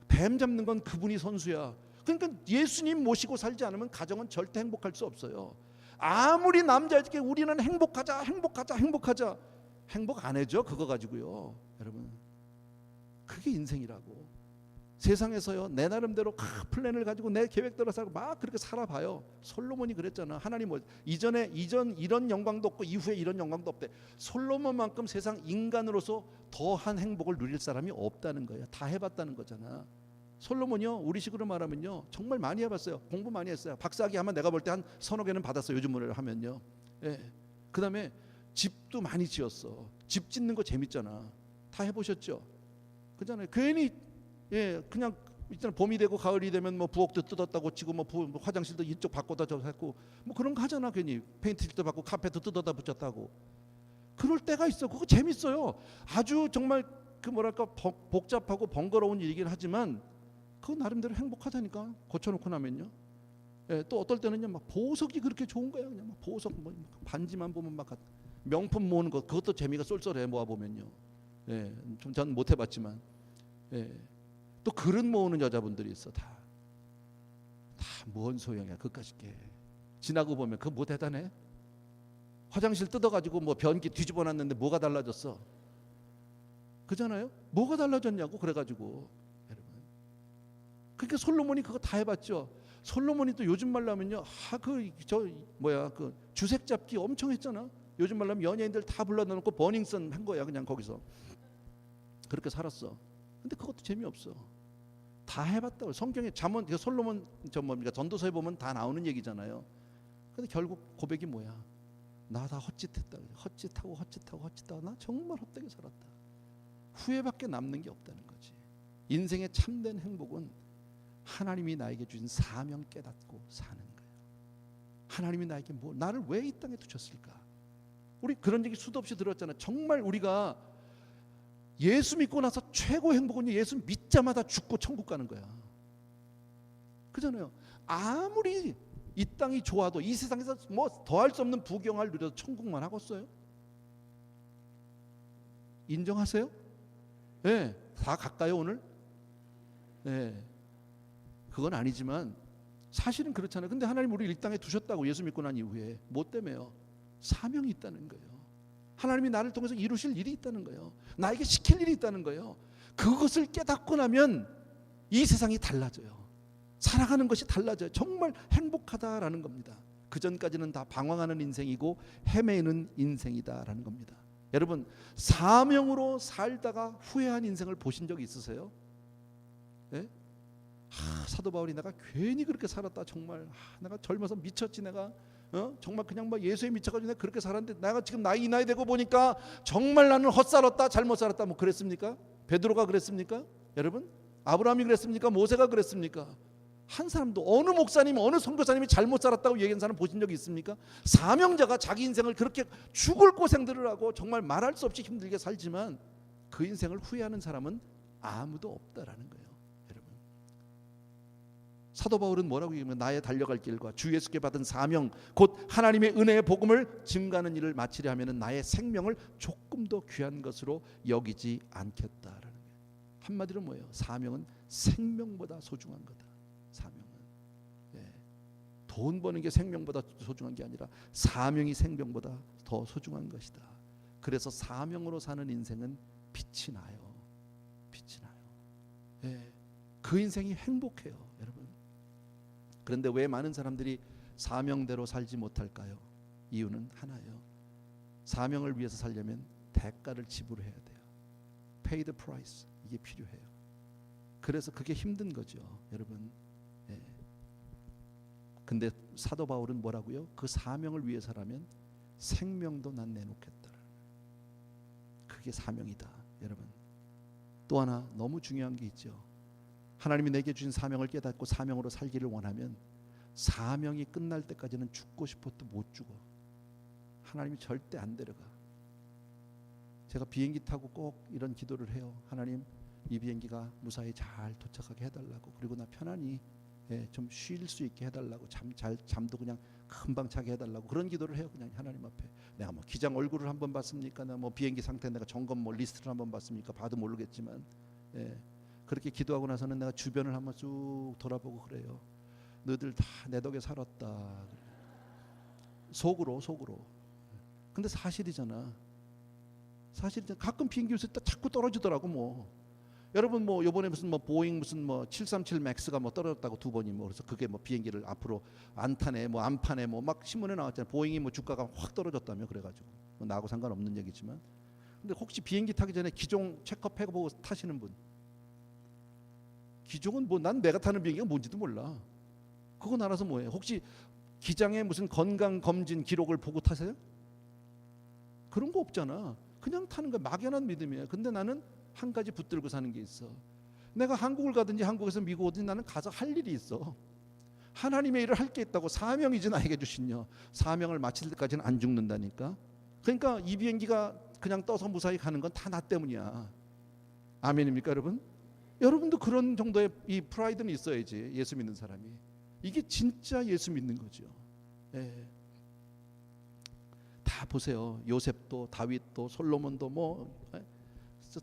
뱀 잡는 건 그분이 선수야. 그러니까 예수님 모시고 살지 않으면 가정은 절대 행복할 수 없어요. 아무리 남자에게 우리는 행복하자 행복하자 행복하자, 행복 안 해줘 그거 가지고요. 여러분, 그게 인생이라고. 세상에서요 내 나름대로 플랜을 가지고 내 계획대로 살고 막 그렇게 살아봐요. 솔로몬이 그랬잖아. 하나님 뭐 이전 이런 영광도 없고 이후에 이런 영광도 없대. 솔로몬만큼 세상 인간으로서 더한 행복을 누릴 사람이 없다는 거예요. 다 해봤다는 거잖아. 솔로몬이요 우리식으로 말하면요 정말 많이 해봤어요. 공부 많이 했어요. 박사학위 하면 내가 볼 때 한 서너 개는 받았어요. 요즘으로 하면요. 그 다음에 집도 많이 지었어. 집 짓는 거 재밌잖아. 다 해보셨죠? 그잖아요. 괜히 그냥 있잖아. 봄이 되고 가을이 되면 뭐 부엌도 뜯었다 고치고 뭐 화장실도 이쪽 바꿔다 저 했고 뭐 그런 거 하잖아. 괜히 페인트칠도 받고 카펫도 뜯어다 붙였다고. 그럴 때가 있어. 그거 재밌어요. 아주 정말 그 뭐랄까 복잡하고 번거로운 일이긴 하지만 그거 나름대로 행복하다니까. 고쳐놓고 나면요. 또 어떨 때는요 막 보석이 그렇게 좋은 거야. 그냥 막 보석 뭐 반지만 보면 막 명품 모으는 거 그것도 재미가 쏠쏠해. 모아 보면요. 좀 전 못 해봤지만. 또 그릇 모으는 여자분들이 있어. 다 뭔 소용이야 그까짓 게. 지나고 보면 그거 뭐 대단해? 화장실 뜯어가지고 뭐 변기 뒤집어놨는데 뭐가 달라졌어? 그잖아요. 뭐가 달라졌냐고. 그래가지고 여러분, 그러니까 솔로몬이 그거 다 해봤죠. 솔로몬이 또 요즘 말로 하면요 그 주색 잡기 엄청 했잖아. 요즘 말로 하면 연예인들 다 불러놓고 버닝썬 한 거야. 그냥 거기서 그렇게 살았어. 근데 그것도 재미없어. 다 해봤다고. 성경에 잠언 솔로몬 전도서에 보면 다 나오는 얘기잖아요. 근데 결국 고백이 뭐야? 나 다 헛짓했다. 헛짓하고 나 정말 헛되게 살았다. 후회밖에 남는 게 없다는 거지. 인생의 참된 행복은 하나님이 나에게 주신 사명 깨닫고 사는 거예요. 하나님이 나에게 나를 왜 이 땅에 두셨을까? 우리 그런 얘기 수도 없이 들었잖아요. 정말 우리가 예수 믿고 나서 최고 행복은 예수 믿자마자 죽고 천국 가는 거야. 그잖아요. 아무리 이 땅이 좋아도 이 세상에서 뭐 더할 수 없는 부경을 누려도 천국만 하겠어요? 인정하세요? 네, 다 갈까요 오늘? 네, 그건 아니지만 사실은 그렇잖아요. 근데 하나님 우리를 이 땅에 두셨다고 예수 믿고 난 이후에 뭐 때문에요? 사명이 있다는 거예요. 하나님이 나를 통해서 이루실 일이 있다는 거예요. 나에게 시킬 일이 있다는 거예요. 그것을 깨닫고 나면 이 세상이 달라져요. 살아가는 것이 달라져요. 정말 행복하다라는 겁니다. 그 전까지는 다 방황하는 인생이고 헤매는 인생이다라는 겁니다. 여러분, 사명으로 살다가 후회한 인생을 보신 적이 있으세요? 네? 사도 바울이 내가 괜히 그렇게 살았다. 정말 내가 젊어서 미쳤지. 내가 정말 그냥 막 예수에 미쳐가지고 내가 그렇게 살았는데 내가 지금 이 나이 되고 보니까 정말 나는 헛살았다, 잘못 살았다. 뭐 그랬습니까? 베드로가 그랬습니까? 여러분, 아브라함이 그랬습니까? 모세가 그랬습니까? 한 사람도 어느 목사님, 어느 선교사님이 잘못 살았다고 얘기한 사람 보신 적이 있습니까? 사명자가 자기 인생을 그렇게 죽을 고생들을 하고 정말 말할 수 없이 힘들게 살지만 그 인생을 후회하는 사람은 아무도 없다라는 거예요. 여러분, 사도 바울은 뭐라고 얘기하면 나의 달려갈 길과 주 예수께 받은 사명 곧 하나님의 은혜의 복음을 증가하는 일을 마치려 하면 나의 생명을 조금 더 귀한 것으로 여기지 않겠다라는 거예요. 한마디로 뭐예요? 사명은 생명보다 소중한 거다. 사명은 돈 버는 게 생명보다 소중한 게 아니라 사명이 생명보다 더 소중한 것이다. 그래서 사명으로 사는 인생은 빛이 나요. 빛이 나요. 그 인생이 행복해요, 여러분. 그런데 왜 많은 사람들이 사명대로 살지 못할까요? 이유는 하나예요. 사명을 위해서 살려면 대가를 지불해야 돼요. Pay the price. 이게 필요해요. 그래서 그게 힘든 거죠, 여러분. 근데 사도 바울은 뭐라고요? 그 사명을 위해서라면 생명도 난 내놓겠다. 그게 사명이다, 여러분. 또 하나 너무 중요한 게 있죠. 하나님이 내게 주신 사명을 깨닫고 사명으로 살기를 원하면 사명이 끝날 때까지는 죽고 싶어도 못 죽어. 하나님이 절대 안 데려가. 제가 비행기 타고 꼭 이런 기도를 해요. 하나님, 이 비행기가 무사히 잘 도착하게 해달라고. 그리고 나 편안히 좀 쉴 수 있게 해달라고. 잠도 그냥 금방 자게 해달라고. 그런 기도를 해요. 그냥 하나님 앞에. 내가 뭐 기장 얼굴을 한번 봤습니까? 내가 뭐 비행기 상태 내가 점검 뭐 리스트를 한번 봤습니까? 봐도 모르겠지만 그렇게 기도하고 나서는 내가 주변을 한번 쭉 돌아보고 그래요. 너희들 다 내 덕에 살았다. 속으로. 근데 사실이잖아. 가끔 비행기 요새 자꾸 떨어지더라고. 뭐 여러분, 뭐 요번에 무슨 뭐 보잉 무슨 뭐 737 맥스가 뭐 떨어졌다고 2번이 뭐 그래서 그게 뭐 비행기를 앞으로 안 타네 뭐 안 파네 뭐 막 신문에 나왔잖아요. 보잉이 뭐 주가가 확 떨어졌다며. 그래가지고 뭐 나하고 상관없는 얘기지만, 근데 혹시 비행기 타기 전에 기종 체크업해보고 타시는 분? 기종은 뭐 난 내가 타는 비행기가 뭔지도 몰라. 그건 알아서 뭐해? 혹시 기장에 무슨 건강 검진 기록을 보고 타세요? 그런 거 없잖아. 그냥 타는 거 막연한 믿음이에요. 근데 나는 한 가지 붙들고 사는 게 있어. 내가 한국을 가든지 한국에서 미국 오든지 나는 가서 할 일이 있어. 하나님의 일을 할 게 있다고. 사명이지 나에게 주신요. 사명을 마칠 때까지는 안 죽는다니까. 그러니까 이 비행기가 그냥 떠서 무사히 가는 건 다 나 때문이야. 아멘입니까, 여러분? 여러분도 그런 정도의 이 프라이드는 있어야지. 예수 믿는 사람이. 이게 진짜 예수 믿는 거죠. 다 보세요. 요셉도 다윗도 솔로몬도 뭐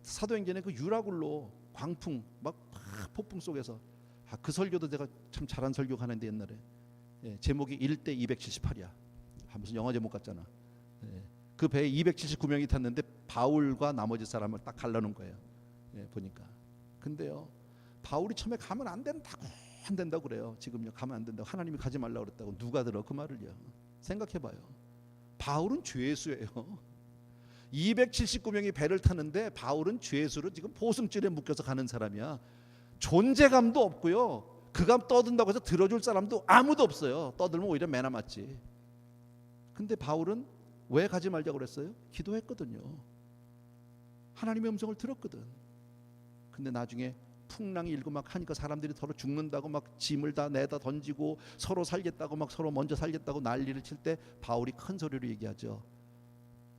사도행전에 그 유라굴로 광풍 막 폭풍 속에서 그 설교도 제가 참 잘한 설교가 하는데 옛날에 제목이 1대 278이야. 무슨 영화 제목 같잖아. 그 배에 279명이 탔는데 바울과 나머지 사람을 딱 갈라놓은 거예요. 보니까. 근데요, 바울이 처음에 가면 안 된다고 그래요. 지금요, 가면 안 된다고. 하나님이 가지 말라고 그랬다고. 누가 들어 그 말을요? 생각해봐요. 바울은 죄수예요. 279명이 배를 타는데 바울은 죄수로 지금 보승줄에 묶여서 가는 사람이야. 존재감도 없고요. 그가 떠든다고 해서 들어줄 사람도 아무도 없어요. 떠들면 오히려 매나 맞지. 근데 바울은 왜 가지 말자고 그랬어요? 기도했거든요. 하나님의 음성을 들었거든. 근데 나중에 풍랑이 일고 막 하니까 사람들이 서로 죽는다고 막 짐을 다 내다 던지고 서로 살겠다고 막 서로 먼저 살겠다고 난리를 칠 때 바울이 큰 소리로 얘기하죠.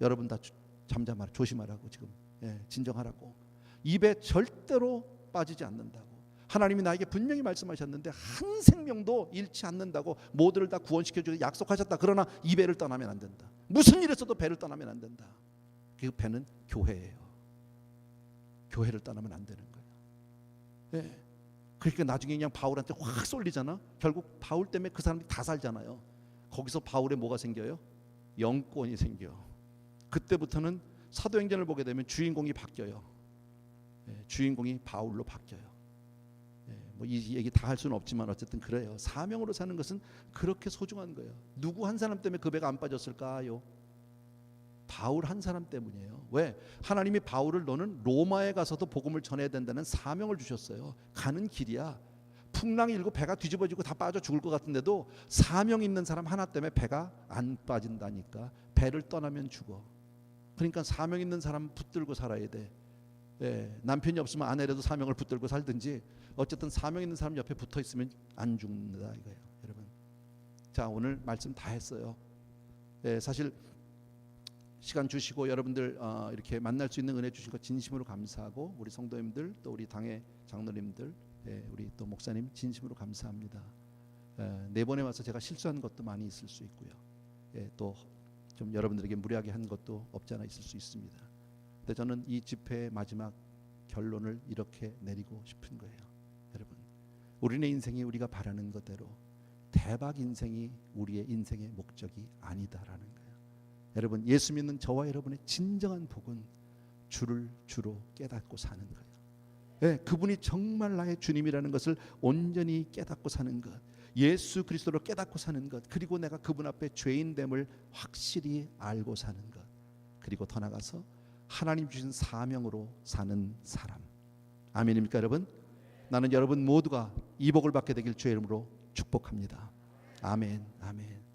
여러분 다 잠잠하라, 조심하라고 지금 진정하라고. 입에 절대로 빠지지 않는다고. 하나님이 나에게 분명히 말씀하셨는데 한 생명도 잃지 않는다고, 모두를 다 구원시켜주고 약속하셨다. 그러나 이 배를 떠나면 안 된다. 무슨 일이 있어도 배를 떠나면 안 된다. 그 배는 교회예요. 교회를 떠나면 안 되는 거예요. 그러니까 나중에 그냥 바울한테 확 쏠리잖아. 결국 바울 때문에 그 사람들이 다 살잖아요. 거기서 바울에 뭐가 생겨요? 영권이 생겨. 그때부터는 사도행전을 보게 되면 주인공이 바뀌어요. 주인공이 바울로 바뀌어요. 뭐 이 얘기 다 할 수는 없지만 어쨌든 그래요. 사명으로 사는 것은 그렇게 소중한 거예요. 누구 한 사람 때문에 그 배가 안 빠졌을까요? 바울 한 사람 때문이에요. 왜? 하나님이 바울을 너는 로마에 가서도 복음을 전해야 된다는 사명을 주셨어요. 가는 길이야. 풍랑이 일고 배가 뒤집어지고 다 빠져 죽을 것 같은데도 사명 있는 사람 하나 때문에 배가 안 빠진다니까. 배를 떠나면 죽어. 그러니까 사명 있는 사람 붙들고 살아야 돼. 남편이 없으면 아내라도 사명을 붙들고 살든지, 어쨌든 사명 있는 사람 옆에 붙어 있으면 안 죽는다 이거예요, 여러분. 자, 오늘 말씀 다 했어요. 사실 시간 주시고 여러분들 이렇게 만날 수 있는 은혜 주신 것 진심으로 감사하고, 우리 성도님들 또 우리 당의 장로님들, 우리 또 목사님 진심으로 감사합니다. 네 번에 와서 제가 실수한 것도 많이 있을 수 있고요. 또 좀 여러분들에게 무례하게 한 것도 없지 않아 있을 수 있습니다. 근데 저는 이 집회의 마지막 결론을 이렇게 내리고 싶은 거예요. 여러분, 우리의 인생이 우리가 바라는 것대로 대박 인생이 우리의 인생의 목적이 아니다라는 거예요. 여러분, 예수 믿는 저와 여러분의 진정한 복은 주를 주로 깨닫고 사는 거예요. 그분이 정말 나의 주님이라는 것을 온전히 깨닫고 사는 것, 예수 그리스도를 깨닫고 사는 것, 그리고 내가 그분 앞에 죄인됨을 확실히 알고 사는 것, 그리고 더 나아가서 하나님 주신 사명으로 사는 사람. 아멘입니까 여러분? 나는 여러분 모두가 이 복을 받게 되길 주의 이름으로 축복합니다. 아멘, 아멘.